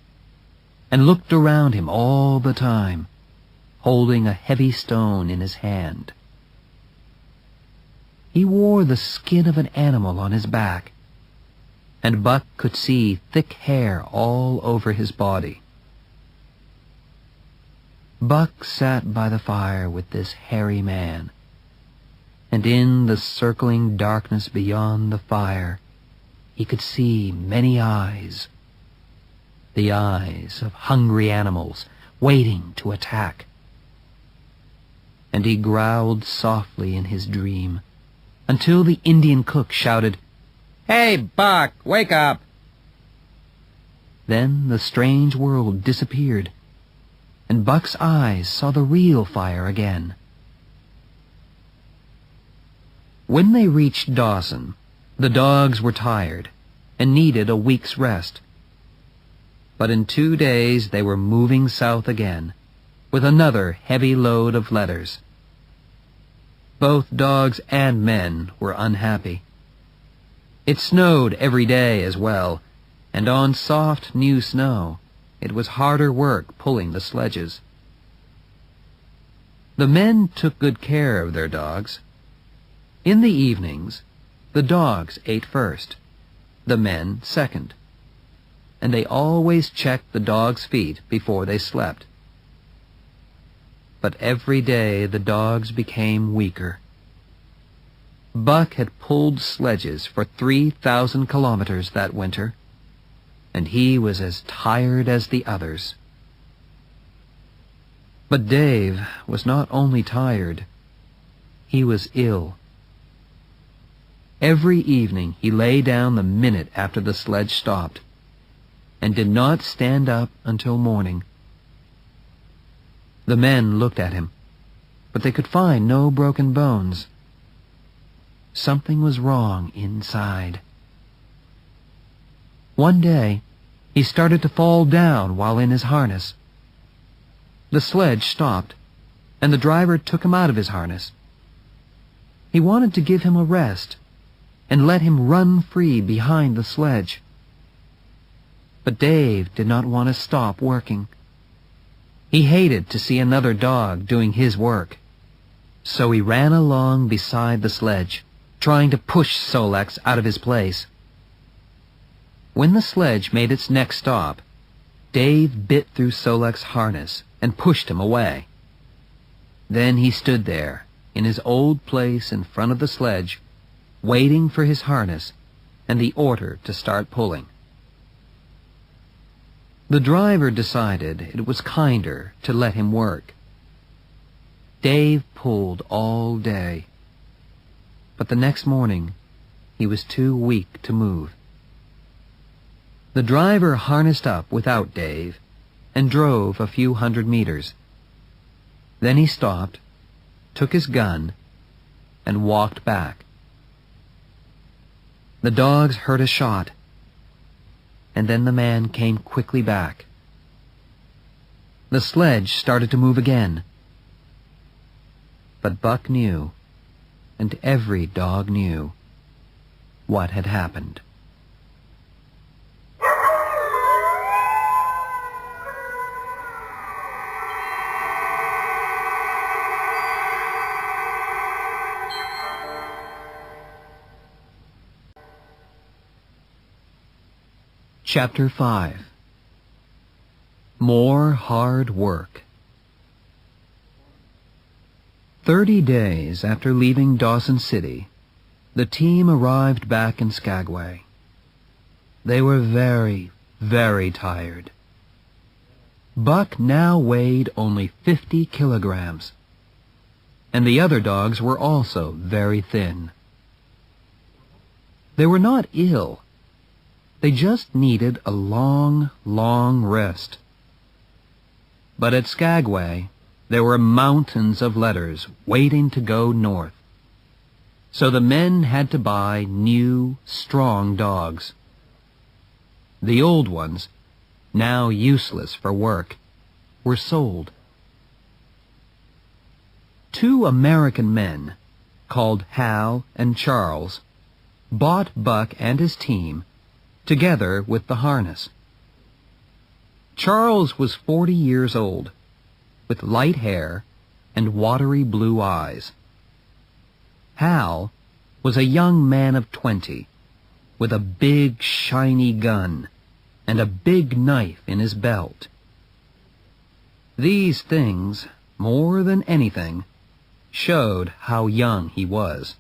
and looked around him all the time, holding a heavy stone in his hand. He wore the skin of an animal on his back, and Buck could see thick hair all over his body. Buck sat by the fire with this hairy man, and in the circling darkness beyond the fire, he could see many eyes, the eyes of hungry animals waiting to attack. And he growled softly in his dream, until the Indian cook shouted, "Hey, Buck, wake up!" Then the strange world disappeared, and Buck's eyes saw the real fire again. When they reached Dawson, the dogs were tired and needed a week's rest. But in 2 days they were moving south again, with another heavy load of letters. Both dogs and men were unhappy. It snowed every day as well, and on soft new snow, it was harder work pulling the sledges. The men took good care of their dogs. In the evenings, the dogs ate first, the men second, and they always checked the dogs' feet before they slept. But every day the dogs became weaker. Buck had pulled sledges for 3,000 kilometers that winter, and he was as tired as the others. But Dave was not only tired, he was ill. Every evening he lay down the minute after the sledge stopped, and did not stand up until morning. The men looked at him, but they could find no broken bones. Something was wrong inside. One day, he started to fall down while in his harness. The sledge stopped, and the driver took him out of his harness. He wanted to give him a rest and let him run free behind the sledge. But Dave did not want to stop working. He hated to see another dog doing his work, so he ran along beside the sledge, trying to push Solex out of his place. When the sledge made its next stop, Dave bit through Solex's harness and pushed him away. Then he stood there, in his old place in front of the sledge, waiting for his harness and the order to start pulling. The driver decided it was kinder to let him work. Dave pulled all day, but the next morning he was too weak to move. The driver harnessed up without Dave and drove a few 100 meters. Then he stopped, took his gun, and walked back. The dogs heard a shot, and then the man came quickly back. The sledge started to move again. But Buck knew, and every dog knew, what had happened. Chapter 5. More Hard Work. 30 days after leaving Dawson City, the team arrived back in Skagway. They were very, very tired. Buck now weighed only 50 kilograms, and the other dogs were also very thin. They were not ill. They just needed a long, long rest. But at Skagway, there were mountains of letters waiting to go north. So the men had to buy new, strong dogs. The old ones, now useless for work, were sold. 2 American men, called Hal and Charles, bought Buck and his team, together with the harness. Charles was 40 years old, with light hair and watery blue eyes. Hal was a young man of 20, with a big, shiny gun and a big knife in his belt. These things, more than anything, showed how young he was.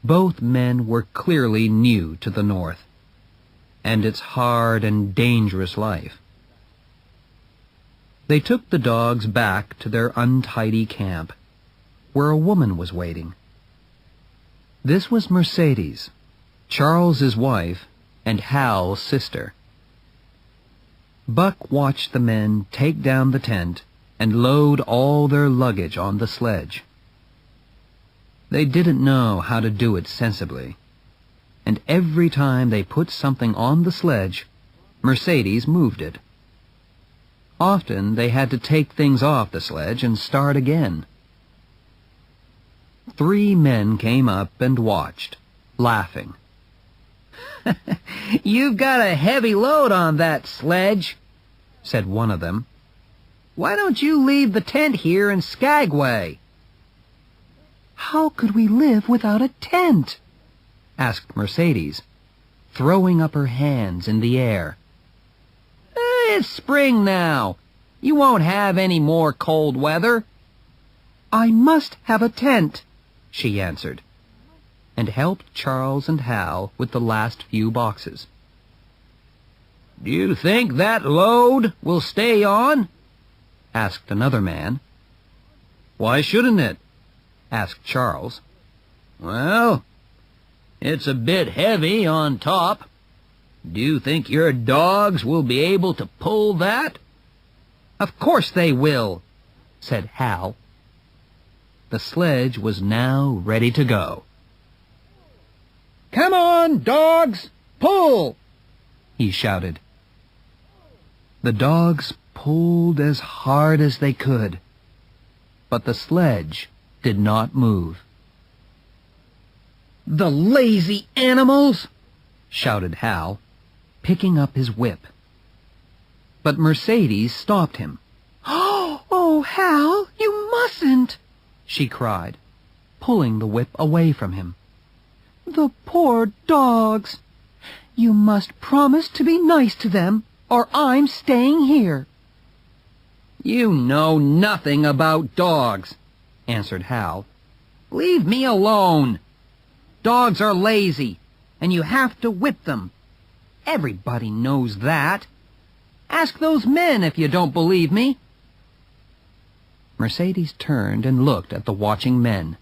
Both men were clearly new to the North, and its hard and dangerous life. They took the dogs back to their untidy camp, where a woman was waiting. This was Mercedes, Charles's wife and Hal's sister. Buck watched the men take down the tent and load all their luggage on the sledge. They didn't know how to do it sensibly, and every time they put something on the sledge, Mercedes moved it. Often they had to take things off the sledge and start again. 3 men came up and watched, laughing. "You've got a heavy load on that sledge," said one of them. "Why don't you leave the tent here in Skagway?" "How could we live without a tent?" asked Mercedes, throwing up her hands in the air. "It's spring now. You won't have any more cold weather." "I must have a tent," she answered, and helped Charles and Hal with the last few boxes. "Do you think that load will stay on?" asked another man. "Why shouldn't it?" asked Charles. "Well, it's a bit heavy on top. Do you think your dogs will be able to pull that?" "Of course they will," said Hal. The sledge was now ready to go. "Come on, dogs, pull!" he shouted. The dogs pulled as hard as they could, but the sledge did not move. "The lazy animals!" shouted Hal, picking up his whip. But Mercedes stopped him. "Oh, Hal, you mustn't!" she cried, pulling the whip away from him. "The poor dogs! You must promise to be nice to them, or I'm staying here." "You know nothing about dogs," answered Hal. "Leave me alone. Dogs are lazy, and you have to whip them. Everybody knows that. Ask those men if you don't believe me." Mercedes turned and looked at the watching men.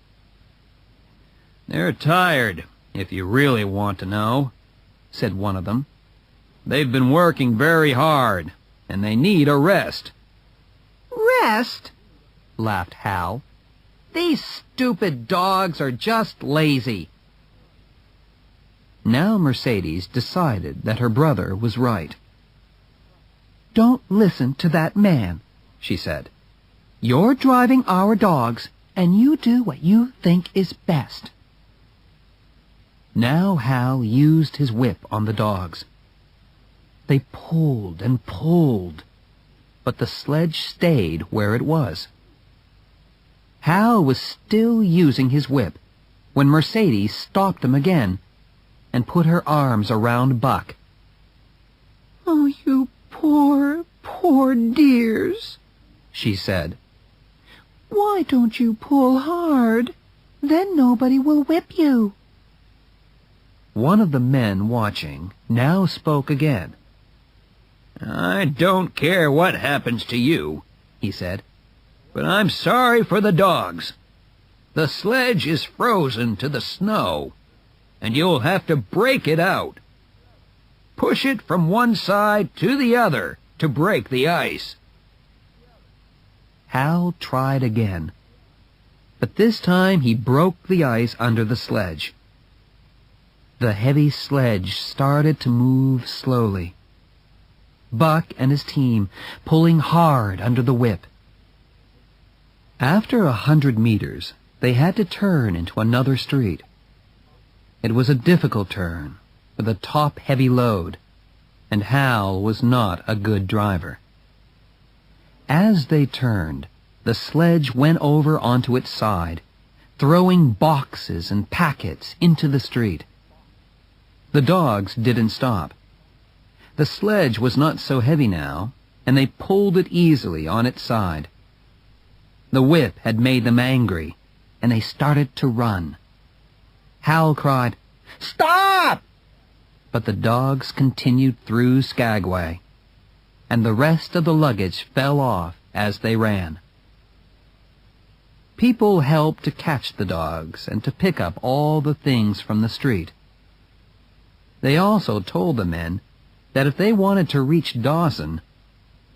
"They're tired, if you really want to know," said one of them. "They've been working very hard, and they need a rest." "Rest?" laughed Hal. "These stupid dogs are just lazy." Now Mercedes decided that her brother was right. "Don't listen to that man," she said. "You're driving our dogs, and you do what you think is best." Now Hal used his whip on the dogs. They pulled and pulled, but the sledge stayed where it was. Hal was still using his whip when Mercedes stopped him again and put her arms around Buck, Poor, poor dears, she said. Why don't you pull hard? Then nobody will whip you. One of the men watching now spoke again. I don't care what happens to you, he said, but I'm sorry for the dogs. The sledge is frozen to the snow, and you'll have to break it out. Push it from one side to the other to break the ice. Hal tried again, but this time he broke the ice under the sledge. The heavy sledge started to move slowly. Buck and his team pulling hard under the whip. After 100 meters, they had to turn into another street. It was a difficult turn, with a top-heavy load, and Hal was not a good driver. As they turned, the sledge went over onto its side, throwing boxes and packets into the street. The dogs didn't stop. The sledge was not so heavy now, and they pulled it easily on its side. The whip had made them angry, and they started to run. Hal cried, "Stop!" But the dogs continued through Skagway, and the rest of the luggage fell off as they ran. People helped to catch the dogs and to pick up all the things from the street. They also told the men that if they wanted to reach Dawson,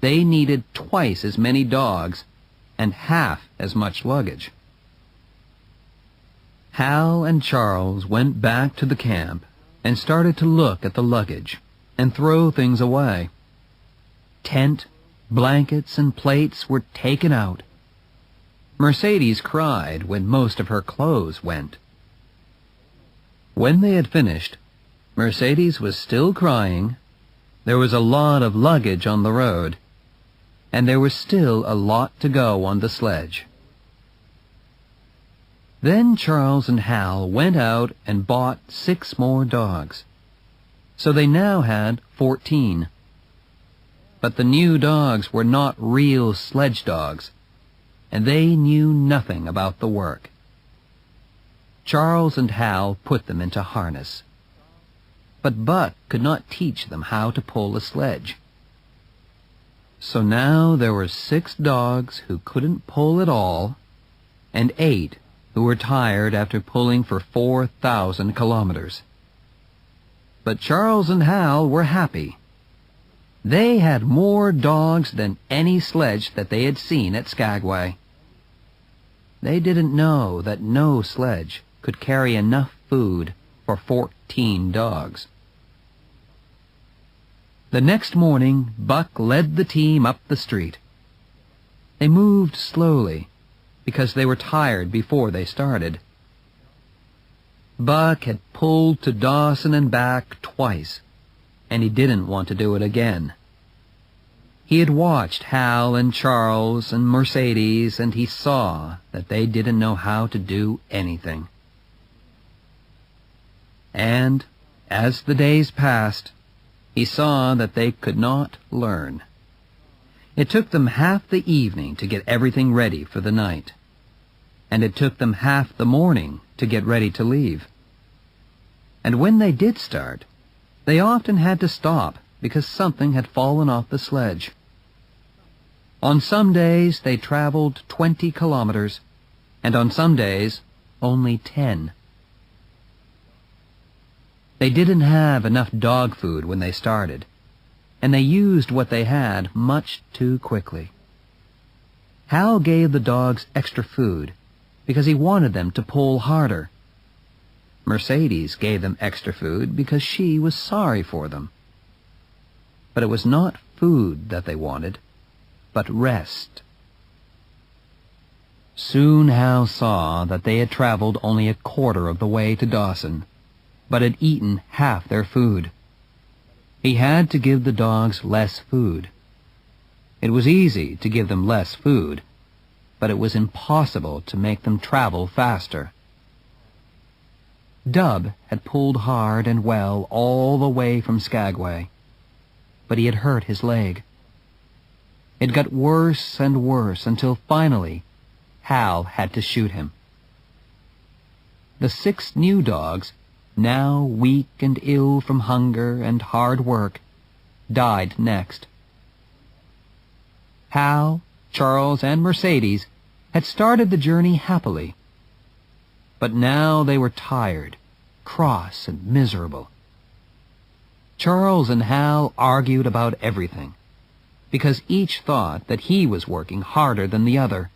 they needed twice as many dogs and half as much luggage. Hal and Charles went back to the camp and started to look at the luggage and throw things away. Tent, blankets, and plates were taken out. Mercedes cried when most of her clothes went. When they had finished, Mercedes was still crying. There was a lot of luggage on the road, and there was still a lot to go on the sledge. Then Charles and Hal went out and bought 6 more dogs, so they now had 14. But the new dogs were not real sledge dogs, and they knew nothing about the work. Charles and Hal put them into harness, but Buck could not teach them how to pull a sledge. So now there were 6 dogs who couldn't pull at all, and 8 who were tired after pulling for 4,000 kilometers. But Charles and Hal were happy. They had more dogs than any sledge that they had seen at Skagway. They didn't know that no sledge could carry enough food for 14 dogs. The next morning, Buck led the team up the street. They moved slowly, because they were tired before they started. Buck had pulled to Dawson and back twice, and he didn't want to do it again. He had watched Hal and Charles and Mercedes, and he saw that they didn't know how to do anything. And, as the days passed, he saw that they could not learn. It took them half the evening to get everything ready for the night, and it took them half the morning to get ready to leave. And when they did start, they often had to stop because something had fallen off the sledge. On some days they traveled 20 kilometers, and on some days only 10. They didn't have enough dog food when they started, and they used what they had much too quickly. Hal gave the dogs extra food because he wanted them to pull harder. Mercedes gave them extra food because she was sorry for them. But it was not food that they wanted, but rest. Soon Hal saw that they had traveled only a quarter of the way to Dawson, but had eaten half their food. He had to give the dogs less food. It was easy to give them less food, but it was impossible to make them travel faster. Dub had pulled hard and well all the way from Skagway. but he had hurt his leg. It got worse and worse until finally Hal had to shoot him. The 6 new dogs, now weak and ill from hunger and hard work, died next. Hal, Charles, and Mercedes had started the journey happily, but now they were tired, cross, and miserable. Charles and Hal argued about everything, because each thought that he was working harder than the other.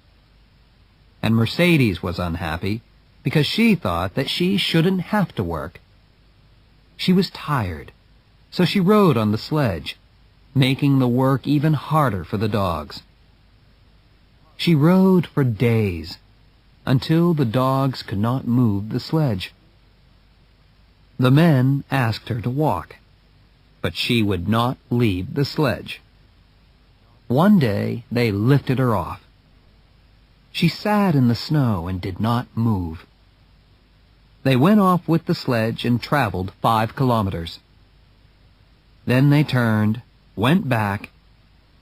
And Mercedes was unhappy because she thought that she shouldn't have to work. She was tired, so she rode on the sledge, making the work even harder for the dogs. She rode for days, until the dogs could not move the sledge. The men asked her to walk, but she would not leave the sledge. One day they lifted her off. She sat in the snow and did not move. They went off with the sledge and traveled 5 kilometers. Then they turned, went back,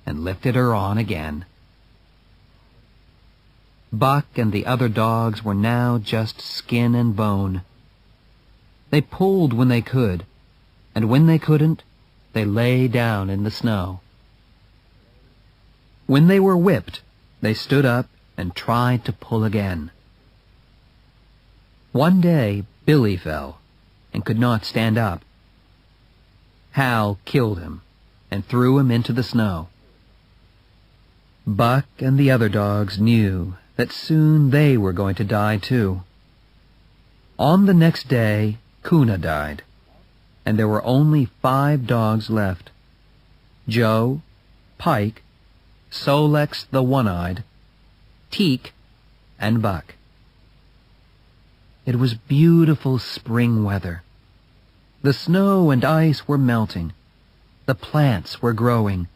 and lifted her on again. Buck and the other dogs were now just skin and bone. They pulled when they could, and when they couldn't, they lay down in the snow. When they were whipped, they stood up and tried to pull again. One day, Billy fell and could not stand up. Hal killed him and threw him into the snow. Buck and the other dogs knew that soon they were going to die too. On the next day, Kuna died, and there were only 5 dogs left: Joe, Pike, Solex the One-Eyed, Teak, and Buck. It was beautiful spring weather. The snow and ice were melting, the plants were growing,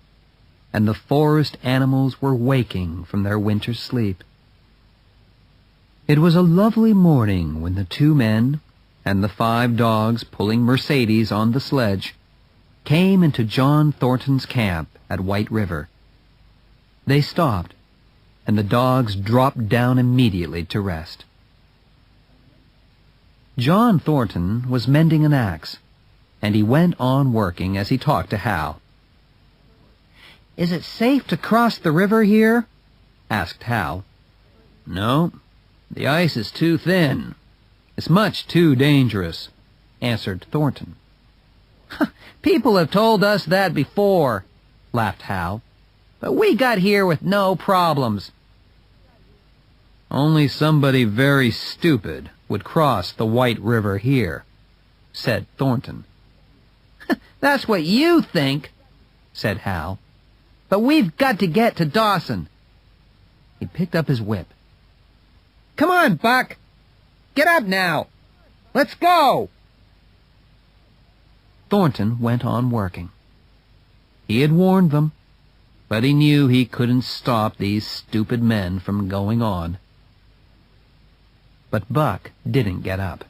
and the forest animals were waking from their winter sleep. It was a lovely morning when the 2 men and the 5 dogs pulling Mercedes on the sledge came into John Thornton's camp at White River. They stopped, and the dogs dropped down immediately to rest. John Thornton was mending an axe, and he went on working as he talked to Hal. "Is it safe to cross the river here?" asked Hal. "No, the ice is too thin. It's much too dangerous," answered Thornton. "People have told us that before," laughed Hal, "but we got here with no problems." "Only somebody very stupid would cross the White River here," said Thornton. "That's what you think," said Hal. "But we've got to get to Dawson." He picked up his whip. "Come on, Buck! Get up now! Let's go!" Thornton went on working. He had warned them, but he knew he couldn't stop these stupid men from going on. But Buck didn't get up.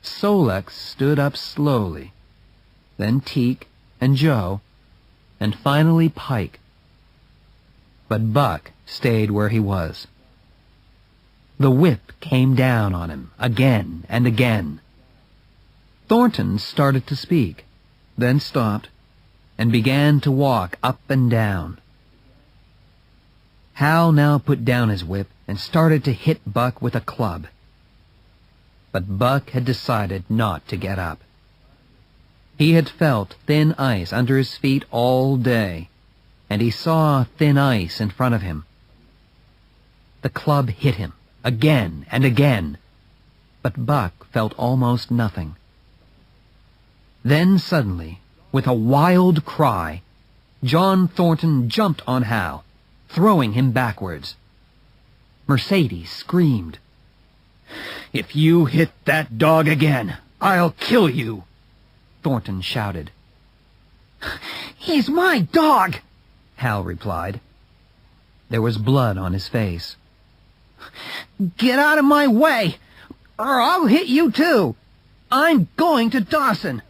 Solex stood up slowly, then Teak and Joe, and finally Pike. But Buck stayed where he was. The whip came down on him again and again. Thornton started to speak, then stopped, and began to walk up and down. Hal now put down his whip and started to hit Buck with a club. But Buck had decided not to get up. He had felt thin ice under his feet all day, and he saw thin ice in front of him. The club hit him again and again, but Buck felt almost nothing. Then suddenly, with a wild cry, John Thornton jumped on Hal, throwing him backwards. Mercedes screamed. "If you hit that dog again, I'll kill you," Thornton shouted. "He's my dog," Hal replied. There was blood on his face. "Get out of my way, or I'll hit you too. I'm going to Dawson."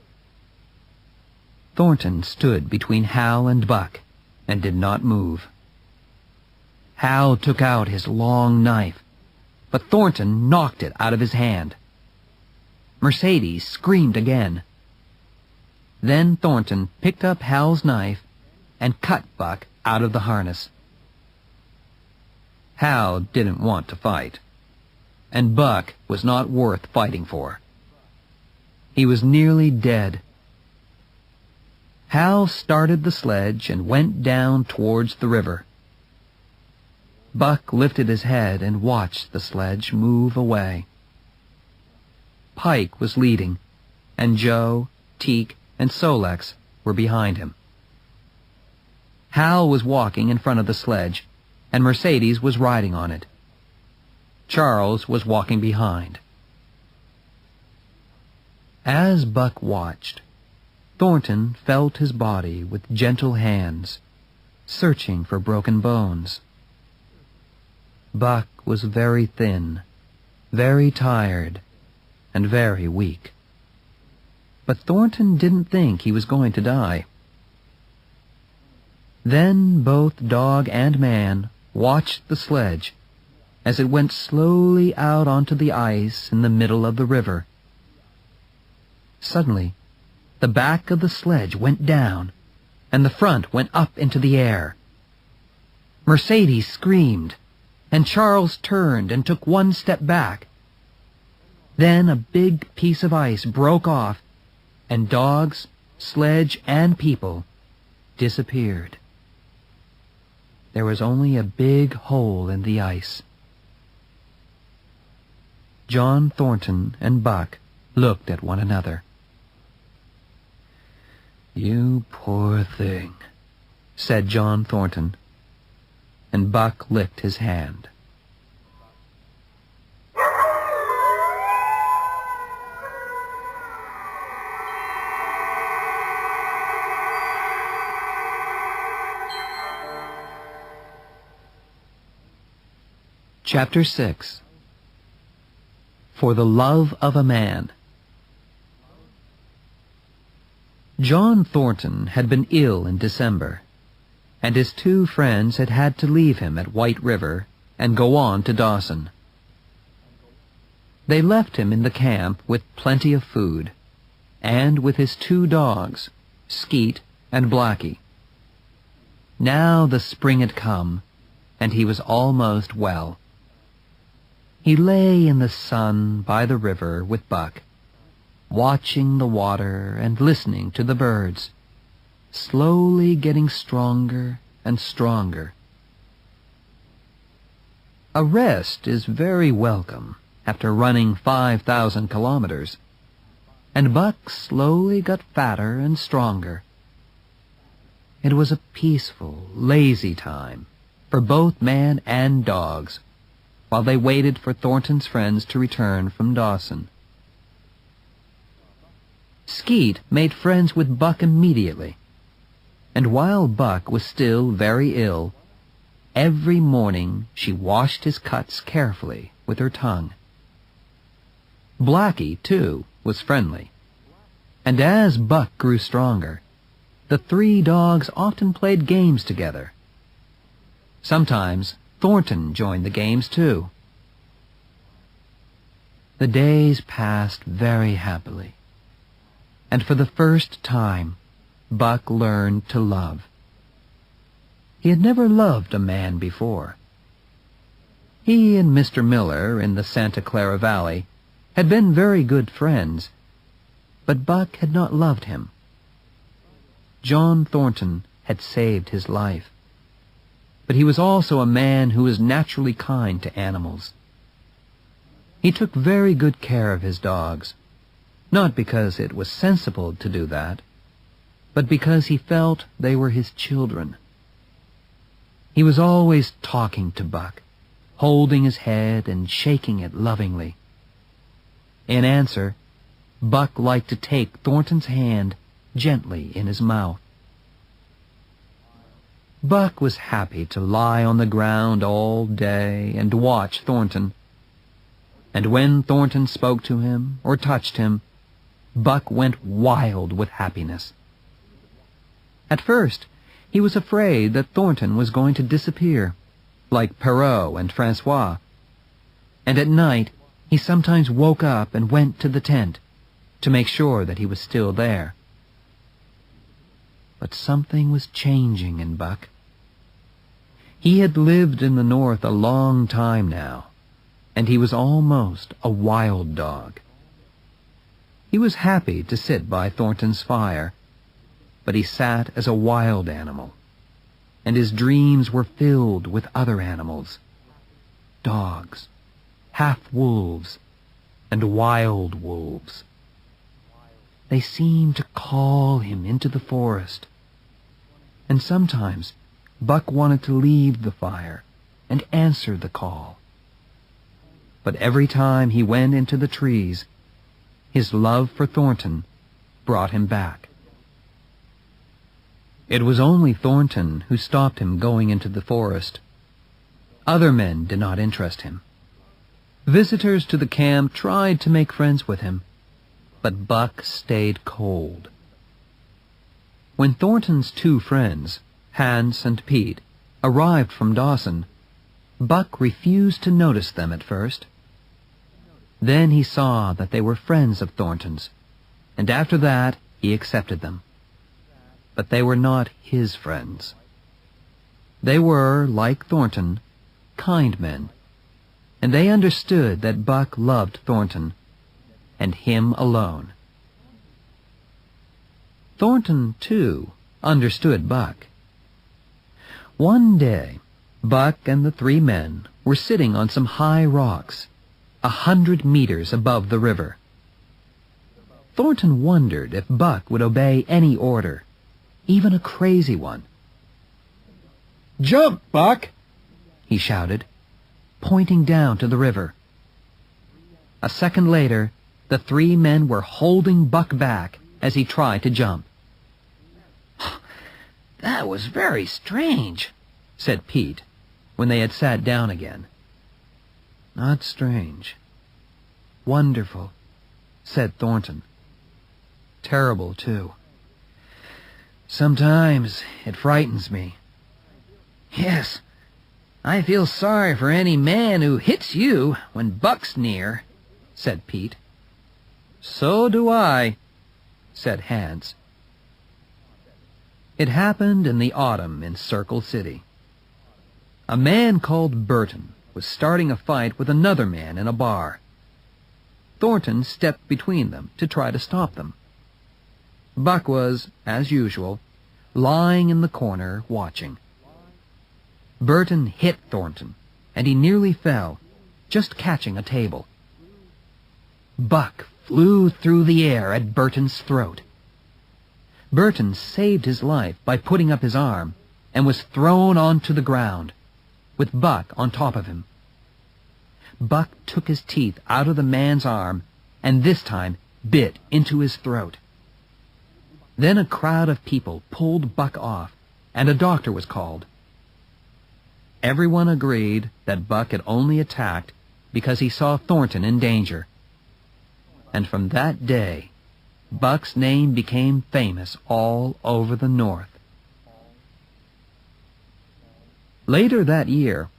Thornton stood between Hal and Buck and did not move. Hal took out his long knife, but Thornton knocked it out of his hand. Mercedes screamed again. Then Thornton picked up Hal's knife and cut Buck out of the harness. Hal didn't want to fight, and Buck was not worth fighting for. He was nearly dead. Hal started the sledge and went down towards the river. Buck lifted his head and watched the sledge move away. Pike was leading, and Joe, Teek, and Solex were behind him. Hal was walking in front of the sledge, and Mercedes was riding on it. Charles was walking behind. As Buck watched, Thornton felt his body with gentle hands, searching for broken bones. Buck was very thin, very tired, and very weak. But Thornton didn't think he was going to die. Then both dog and man watched the sledge as it went slowly out onto the ice in the middle of the river. Suddenly, the back of the sledge went down, and the front went up into the air. Mercedes screamed, and Charles turned and took one step back. Then a big piece of ice broke off, and dogs, sledge, and people disappeared. There was only a big hole in the ice. John Thornton and Buck looked at one another. "You poor thing," said John Thornton, and Buck licked his hand. Chapter 6. For the Love of a Man. John Thornton had been ill in December, and his two friends had had to leave him at White River and go on to Dawson. They left him in the camp with plenty of food, and with his two dogs, Skeet and Blackie. Now the spring had come, and he was almost well. He lay in the sun by the river with Buck, watching the water and listening to the birds, slowly getting stronger and stronger. A rest is very welcome after running 5,000 kilometers, and Buck slowly got fatter and stronger. It was a peaceful, lazy time for both man and dogs, while they waited for Thornton's friends to return from Dawson. Skeet made friends with Buck immediately, and while Buck was still very ill, every morning she washed his cuts carefully with her tongue. Blackie, too, was friendly, and as Buck grew stronger, the three dogs often played games together. Sometimes Thornton joined the games, too. The days passed very happily, and for the first time, Buck learned to love. He had never loved a man before. He and Mr. Miller in the Santa Clara Valley had been very good friends, but Buck had not loved him. John Thornton had saved his life, but he was also a man who was naturally kind to animals. He took very good care of his dogs, not because it was sensible to do that, but because he felt they were his children. He was always talking to Buck, holding his head and shaking it lovingly. In answer, Buck liked to take Thornton's hand gently in his mouth. Buck was happy to lie on the ground all day and watch Thornton. And when Thornton spoke to him or touched him, Buck went wild with happiness. At first, he was afraid that Thornton was going to disappear, like Perrault and Francois. And at night, he sometimes woke up and went to the tent to make sure that he was still there. But something was changing in Buck. He had lived in the north a long time now, and he was almost a wild dog. He was happy to sit by Thornton's fire, but he sat as a wild animal, and his dreams were filled with other animals, dogs, half-wolves, and wild wolves. They seemed to call him into the forest, and sometimes Buck wanted to leave the fire and answer the call. But every time he went into the trees, his love for Thornton brought him back. It was only Thornton who stopped him going into the forest. Other men did not interest him. Visitors to the camp tried to make friends with him, but Buck stayed cold. When Thornton's two friends, Hans and Pete, arrived from Dawson, Buck refused to notice them at first. Then he saw that they were friends of Thornton's, and after that he accepted them. But they were not his friends. They were, like Thornton, kind men, and they understood that Buck loved Thornton, and him alone. Thornton, too, understood Buck. One day, Buck and the three men were sitting on some high rocks, 100 meters above the river. Thornton wondered if Buck would obey any order, even a crazy one. "Jump, Buck!" he shouted, pointing down to the river. A second later, the three men were holding Buck back as he tried to jump. "That was very strange," said Pete, when they had sat down again. "Not strange. Wonderful," said Thornton. "Terrible, too. Sometimes it frightens me." "Yes, I feel sorry for any man who hits you when Buck's near," said Pete. "So do I," said Hans. It happened in the autumn in Circle City. A man called Burton was starting a fight with another man in a bar. Thornton stepped between them to try to stop them. Buck was, as usual, lying in the corner watching. Burton hit Thornton, and he nearly fell, just catching a table. Buck flew through the air at Burton's throat. Burton saved his life by putting up his arm and was thrown onto the ground, with Buck on top of him. Buck took his teeth out of the man's arm and this time bit into his throat. Then a crowd of people pulled Buck off, and a doctor was called. Everyone agreed that Buck had only attacked because he saw Thornton in danger. And from that day, Buck's name became famous all over the north. Later that year,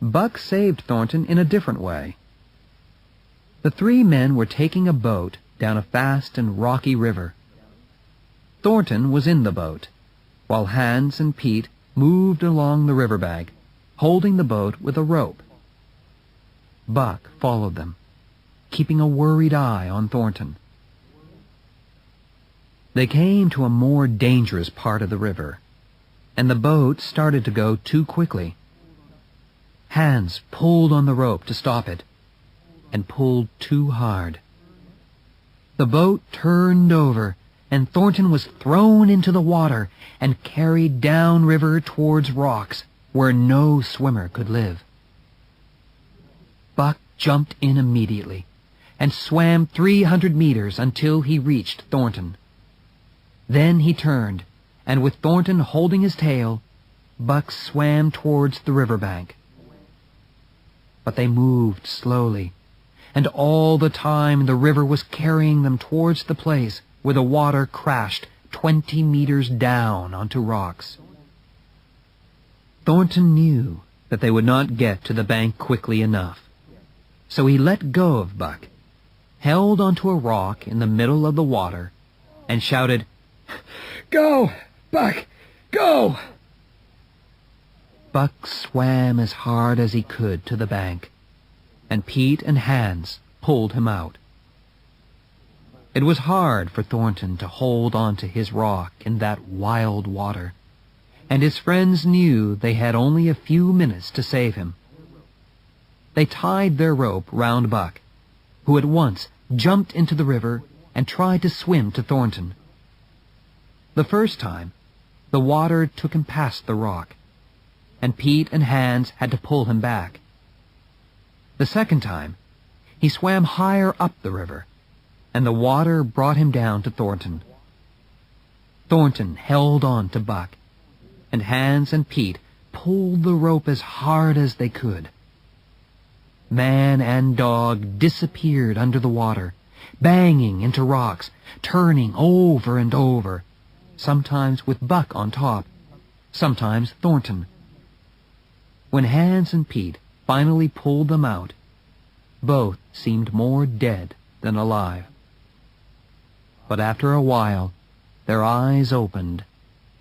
Buck saved Thornton in a different way. The three men were taking a boat down a fast and rocky river. Thornton was in the boat, while Hans and Pete moved along the riverbank, holding the boat with a rope. Buck followed them, keeping a worried eye on Thornton. They came to a more dangerous part of the river, and the boat started to go too quickly. Hans pulled on the rope to stop it, and pulled too hard. The boat turned over, and Thornton was thrown into the water and carried downriver towards rocks where no swimmer could live. Buck jumped in immediately and swam 300 meters until he reached Thornton. Then he turned, and with Thornton holding his tail, Buck swam towards the riverbank. But they moved slowly, and all the time the river was carrying them towards the place where the water crashed 20 meters down onto rocks. Thornton knew that they would not get to the bank quickly enough, so he let go of Buck, held onto a rock in the middle of the water, and shouted, "Go, Buck, go!" Buck swam as hard as he could to the bank, and Pete and Hans pulled him out. It was hard for Thornton to hold on to his rock in that wild water, and his friends knew they had only a few minutes to save him. They tied their rope round Buck, who at once jumped into the river and tried to swim to Thornton. The first time, the water took him past the rock, and Pete and Hans had to pull him back. The second time, he swam higher up the river, and the water brought him down to Thornton. Thornton held on to Buck, and Hans and Pete pulled the rope as hard as they could. Man and dog disappeared under the water, banging into rocks, turning over and over, sometimes with Buck on top, sometimes Thornton. When Hans and Pete finally pulled them out, both seemed more dead than alive. But after a while, their eyes opened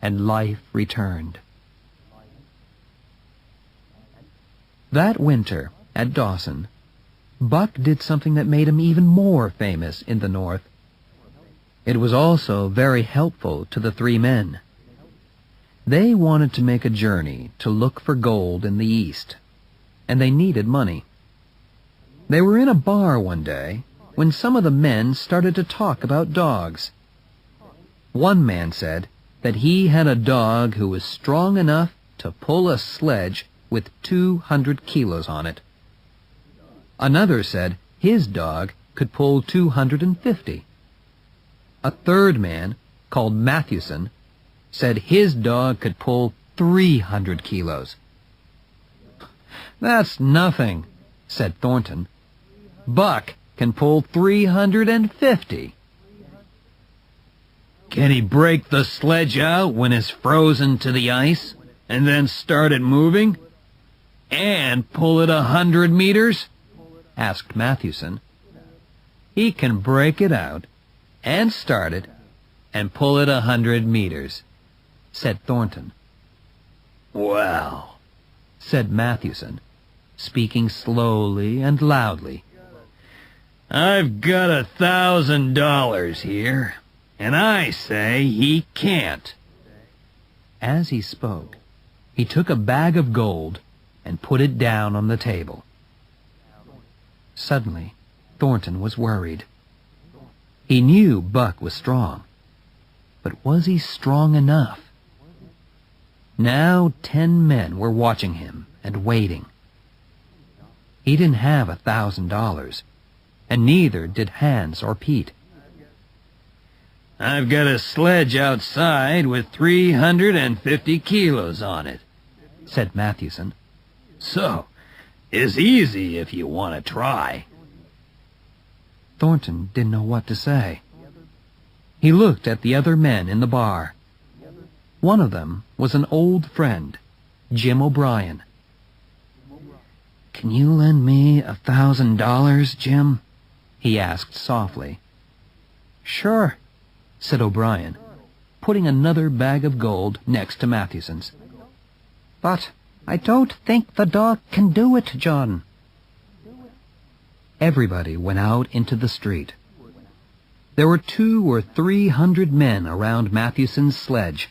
and life returned. That winter, at Dawson, Buck did something that made him even more famous in the North. It was also very helpful to the three men. They wanted to make a journey to look for gold in the East, and they needed money. They were in a bar one day when some of the men started to talk about dogs. One man said that he had a dog who was strong enough to pull a sledge with 200 kilos on it. Another said his dog could pull 250. A third man, called Matthewson, said his dog could pull 300 kilos. "That's nothing," said Thornton. "Buck can pull 350. "Can he break the sledge out when it's frozen to the ice, and then start it moving? And pull it 100 meters? Asked Matthewson. "He can break it out, and start it, and pull it 100 meters, said Thornton. "Well," said Matthewson, speaking slowly and loudly, "I've got $1,000 here, and I say he can't." As he spoke, he took a bag of gold and put it down on the table. Suddenly, Thornton was worried. He knew Buck was strong, but was he strong enough? Now 10 men were watching him and waiting. He didn't have $1,000, and neither did Hans or Pete. "I've got a sledge outside with 350 kilos on it," said Matthewson. "So, it's easy if you want to try." Thornton didn't know what to say. He looked at the other men in the bar. One of them was an old friend, Jim O'Brien. "Can you lend me $1,000, Jim?" he asked softly. "Sure," said O'Brien, putting another bag of gold next to Matthewson's. "But I don't think the dog can do it, John." Everybody went out into the street. There were 200 or 300 men around Matthewson's sledge.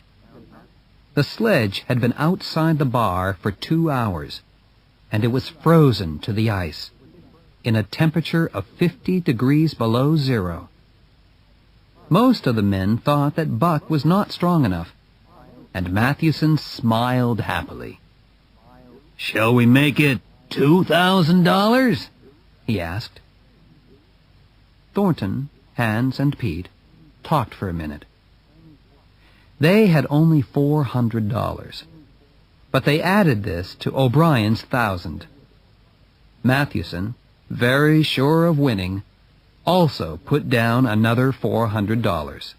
The sledge had been outside the bar for 2 hours, and it was frozen to the ice, in a temperature of 50 degrees below zero. Most of the men thought that Buck was not strong enough, and Matthewson smiled happily. "Shall we make it $2,000? he asked. Thornton, Hans, and Pete talked for a minute. They had only $400, but they added this to O'Brien's 1,000. Matthewson, very sure of winning, also put down another $400.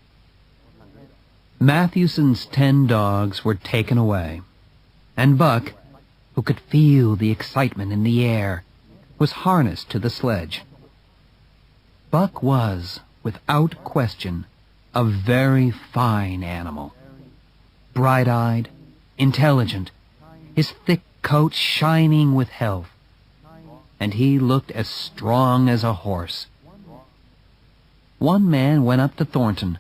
Matthewson's 10 dogs were taken away, and Buck, who could feel the excitement in the air, was harnessed to the sledge. Buck was, without question, a very fine animal. Bright-eyed, intelligent, his thick coat shining with health, and he looked as strong as a horse. One man went up to Thornton.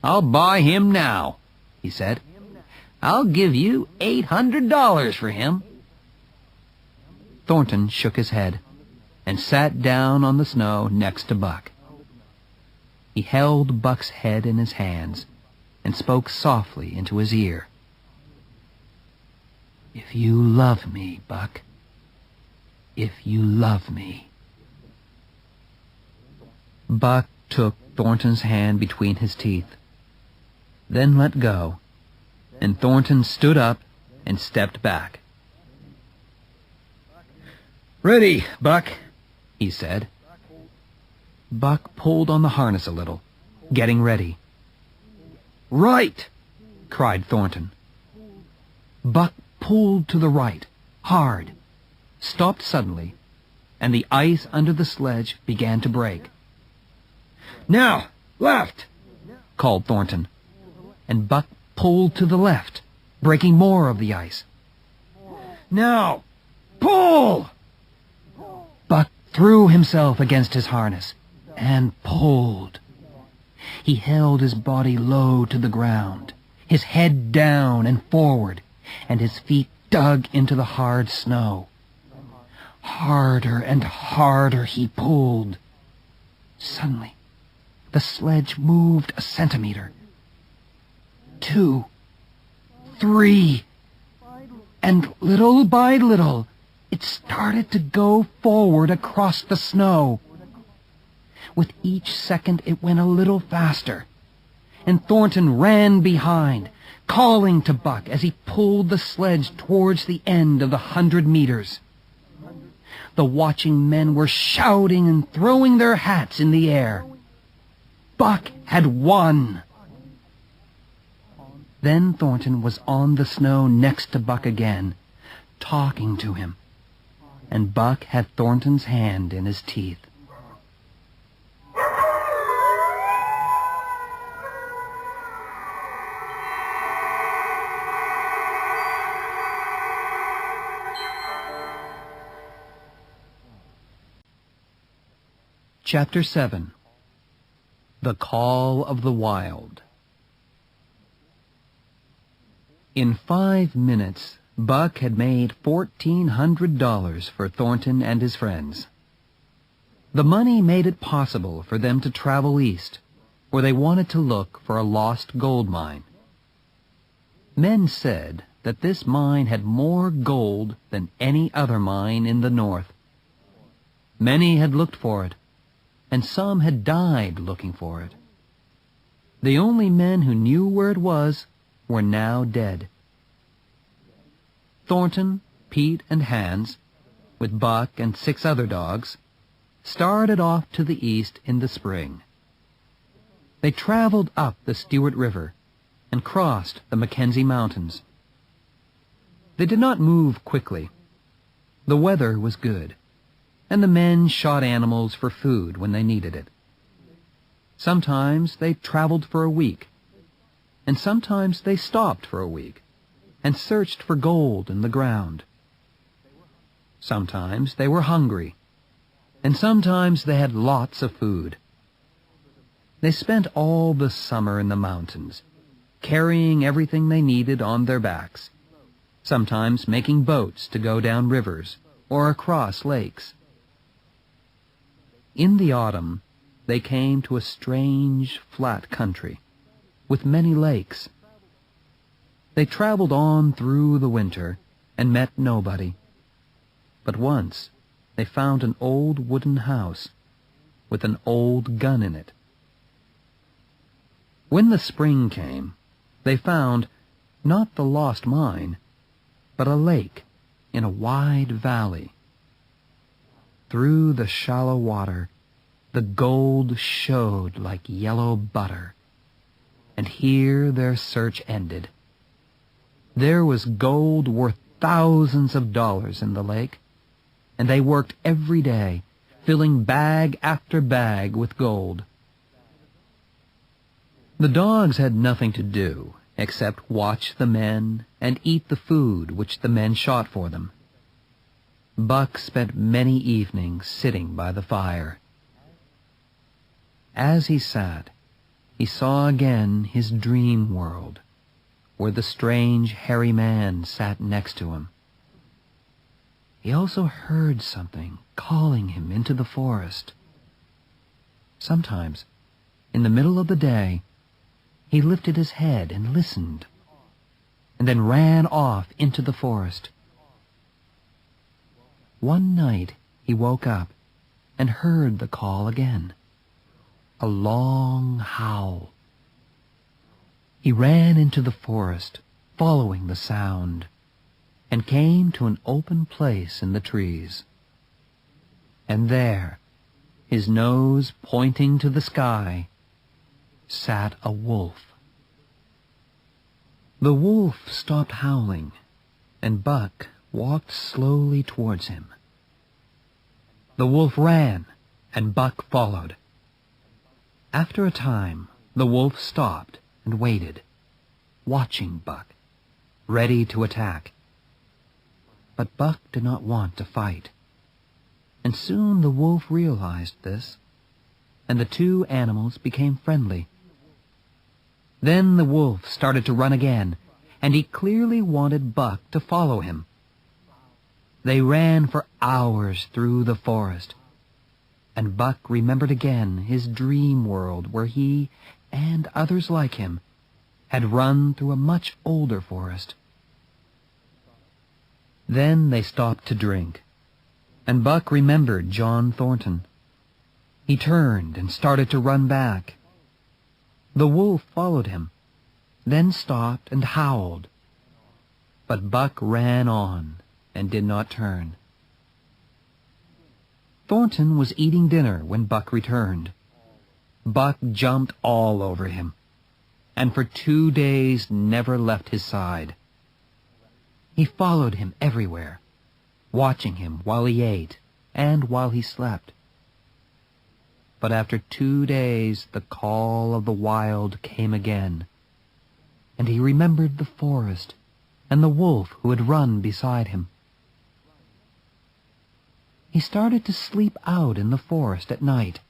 "I'll buy him now," he said. "I'll give you $800 for him." Thornton shook his head and sat down on the snow next to Buck. He held Buck's head in his hands and spoke softly into his ear. "If you love me, Buck, if you love me." Buck took Thornton's hand between his teeth, then let go, and Thornton stood up and stepped back. "Ready, Buck," he said. Buck pulled on the harness a little, getting ready. "Right!" cried Thornton. Buck pulled to the right, hard, stopped suddenly, and the ice under the sledge began to break. "Now, left!" called Thornton, and Buck pulled to the left, breaking more of the ice. "Now, pull!" Buck threw himself against his harness and pulled. He held his body low to the ground, his head down and forward, and his feet dug into the hard snow. Harder and harder he pulled. Suddenly, the sledge moved a centimeter, 2, 3, and little by little, it started to go forward across the snow. With each second, it went a little faster, and Thornton ran behind, calling to Buck as he pulled the sledge towards the end of the 100 meters. The watching men were shouting and throwing their hats in the air. Buck had won! Then Thornton was on the snow next to Buck again, talking to him, and Buck had Thornton's hand in his teeth. Chapter 7. The Call of the Wild. In 5 minutes, Buck had made $1,400 for Thornton and his friends. The money made it possible for them to travel east, where they wanted to look for a lost gold mine. Men said that this mine had more gold than any other mine in the north. Many had looked for it, and some had died looking for it. The only men who knew where it was were now dead. Thornton, Pete, and Hans, with Buck and 6 other dogs, started off to the east in the spring. They traveled up the Stewart River and crossed the Mackenzie Mountains. They did not move quickly. The weather was good, and the men shot animals for food when they needed it. Sometimes they traveled for a week, and sometimes they stopped for a week and searched for gold in the ground. Sometimes they were hungry, and sometimes they had lots of food. They spent all the summer in the mountains, carrying everything they needed on their backs, sometimes making boats to go down rivers or across lakes. In the autumn, they came to a strange, flat country with many lakes. They traveled on through the winter and met nobody. But once they found an old wooden house with an old gun in it. When the spring came, they found not the lost mine, but a lake in a wide valley. Through the shallow water, the gold showed like yellow butter, and here their search ended. There was gold worth thousands of dollars in the lake, and they worked every day, filling bag after bag with gold. The dogs had nothing to do except watch the men and eat the food which the men shot for them. Buck spent many evenings sitting by the fire. As he sat, he saw again his dream world, where the strange hairy man sat next to him. He also heard something calling him into the forest. Sometimes, in the middle of the day, he lifted his head and listened, and then ran off into the forest. One night he woke up and heard the call again, a long howl. He ran into the forest, following the sound, and came to an open place in the trees. And there, his nose pointing to the sky, sat a wolf. The wolf stopped howling, and Buck walked slowly towards him. The wolf ran, and Buck followed. After a time, the wolf stopped and waited, watching Buck, ready to attack. But Buck did not want to fight, and soon the wolf realized this, and the two animals became friendly. Then the wolf started to run again, and he clearly wanted Buck to follow him. They ran for hours through the forest, and Buck remembered again his dream world where he, and others like him, had run through a much older forest. Then they stopped to drink, and Buck remembered John Thornton. He turned and started to run back. The wolf followed him, then stopped and howled. But Buck ran on and did not turn. Thornton was eating dinner when Buck returned. Buck jumped all over him, and for 2 days never left his side. He followed him everywhere, watching him while he ate and while he slept. But after 2 days the call of the wild came again, and he remembered the forest and the wolf who had run beside him. He started to sleep out in the forest at night,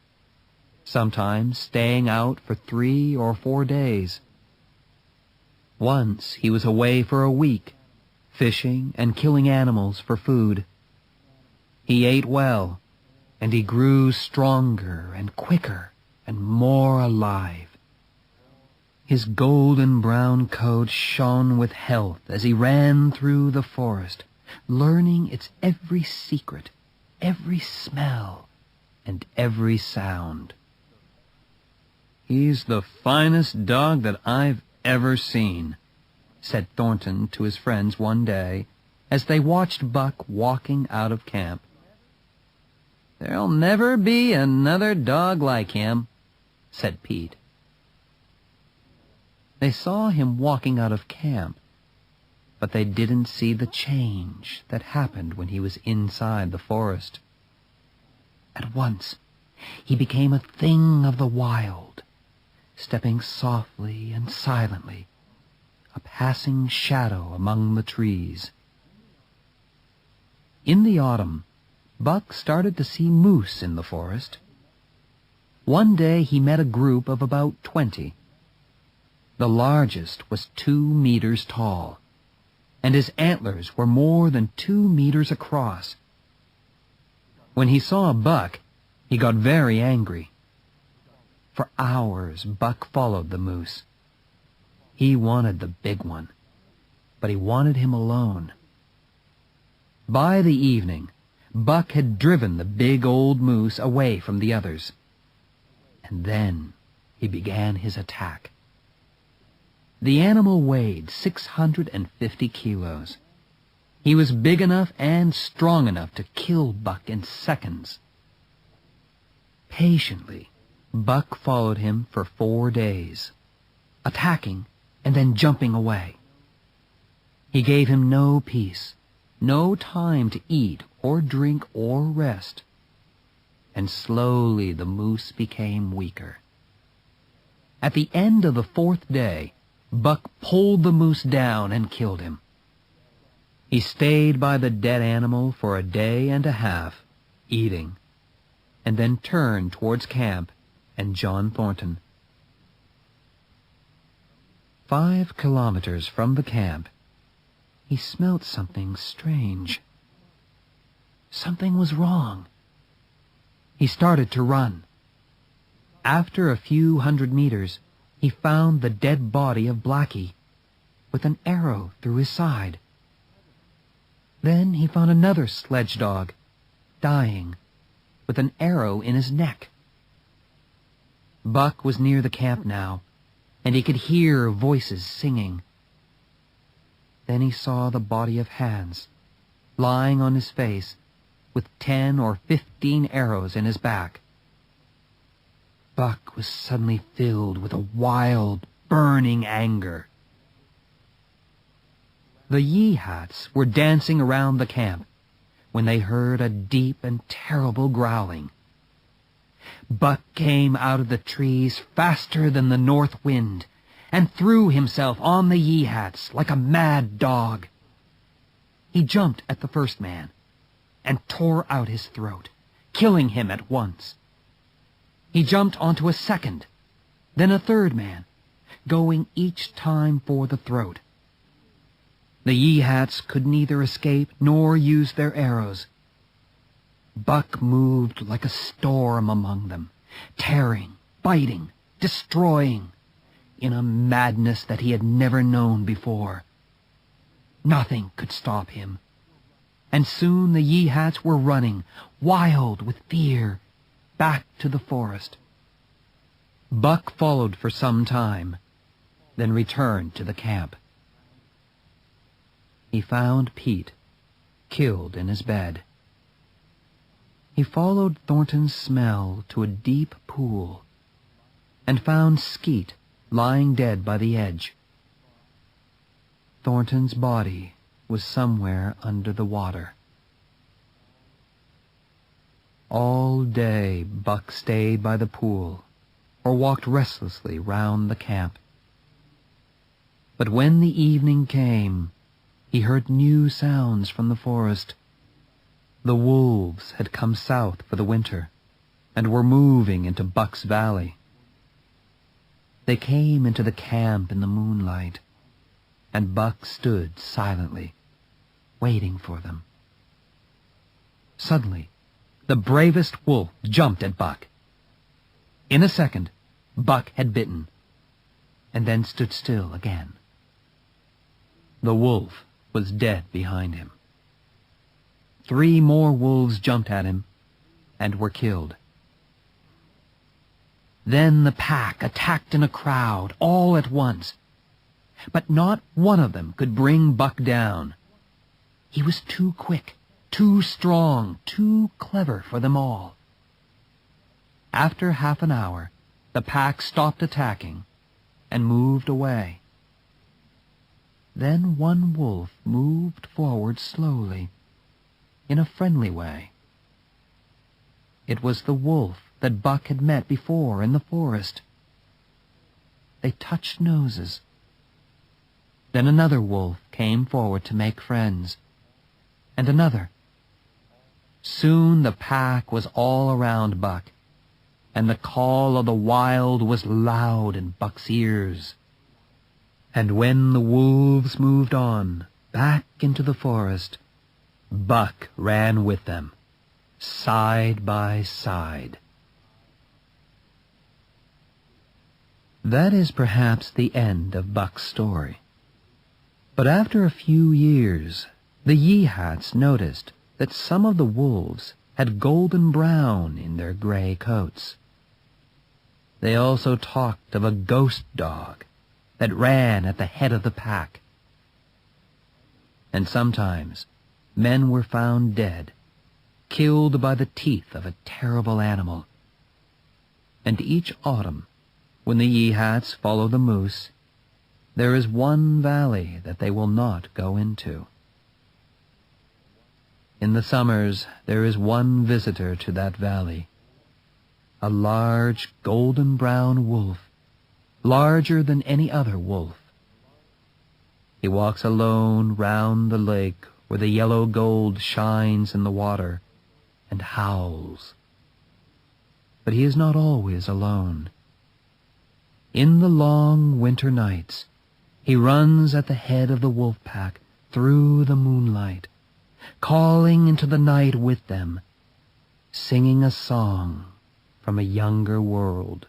sometimes staying out for 3 or 4 days. Once he was away for a week, fishing and killing animals for food. He ate well, and he grew stronger and quicker and more alive. His golden brown coat shone with health as he ran through the forest, learning its every secret, every smell, and every sound. "He's the finest dog that I've ever seen," said Thornton to his friends one day as they watched Buck walking out of camp. "There'll never be another dog like him," said Pete. They saw him walking out of camp, but they didn't see the change that happened when he was inside the forest. At once, he became a thing of the wild, stepping softly and silently, a passing shadow among the trees. In the autumn, Buck started to see moose in the forest. One day he met a group of about 20. The largest was 2 meters tall, and his antlers were more than 2 meters across. When he saw Buck, he got very angry. For hours, Buck followed the moose. He wanted the big one, but he wanted him alone. By the evening, Buck had driven the big old moose away from the others. And then he began his attack. The animal weighed 650 kilos. He was big enough and strong enough to kill Buck in seconds. Patiently, Buck followed him for 4 days. attacking and then jumping away. He gave him no peace, no time to eat or drink or rest, and slowly the moose became weaker. At the end of the 4th day, Buck pulled the moose down and killed him. He stayed by the dead animal for a day and a half, eating, and then turned towards camp and John Thornton. 5 kilometers from the camp, he smelt something strange. Something was wrong. He started to run. After a few hundred meters, he found the dead body of Blackie, with an arrow through his side. Then he found another sledge dog, dying, with an arrow in his neck. Buck was near the camp now, and he could hear voices singing. Then he saw the body of Hans, lying on his face, with 10 or 15 arrows in his back. Buck was suddenly filled with a wild, burning anger. The Yeehats were dancing around the camp when they heard a deep and terrible growling. Buck came out of the trees faster than the north wind and threw himself on the Yeehats like a mad dog. He jumped at the first man and tore out his throat, killing him at once. He jumped onto a second, then a third man, going each time for the throat. The Yeehats could neither escape nor use their arrows. Buck moved like a storm among them, tearing, biting, destroying, in a madness that he had never known before. Nothing could stop him, and soon the Yeehats were running, wild with fear, back to the forest. Buck followed for some time, then returned to the camp. He found Pete, killed in his bed. He followed Thornton's smell to a deep pool, and found Skeet lying dead by the edge. Thornton's body was somewhere under the water. All day Buck stayed by the pool, or walked restlessly round the camp. But when the evening came, he heard new sounds from the forest. The wolves had come south for the winter, and were moving into Buck's Valley. They came into the camp in the moonlight, and Buck stood silently, waiting for them. Suddenly, the bravest wolf jumped at Buck. In a second, Buck had bitten, and then stood still again. The wolf was dead behind him. 3 more wolves jumped at him and were killed. Then the pack attacked in a crowd all at once, but not one of them could bring Buck down. He was too quick, too strong, too clever for them all. After half an hour, the pack stopped attacking and moved away. Then one wolf moved forward slowly, in a friendly way. It was the wolf that Buck had met before in the forest. They touched noses. Then another wolf came forward to make friends, and another. Soon the pack was all around Buck, and the call of the wild was loud in Buck's ears. And when the wolves moved on, back into the forest, Buck ran with them, side by side. That is perhaps the end of Buck's story. But after a few years, the Yeehats noticed that some of the wolves had golden brown in their gray coats. They also talked of a ghost dog that ran at the head of the pack. And sometimes men were found dead, killed by the teeth of a terrible animal. And each autumn, when the Yehats follow the moose, there is one valley that they will not go into. In the summers, there is one visitor to that valley, a large golden-brown wolf, larger than any other wolf. He walks alone round the lake where the yellow gold shines in the water and howls. But he is not always alone. In the long winter nights, he runs at the head of the wolf pack through the moonlight, calling into the night with them, singing a song from a younger world.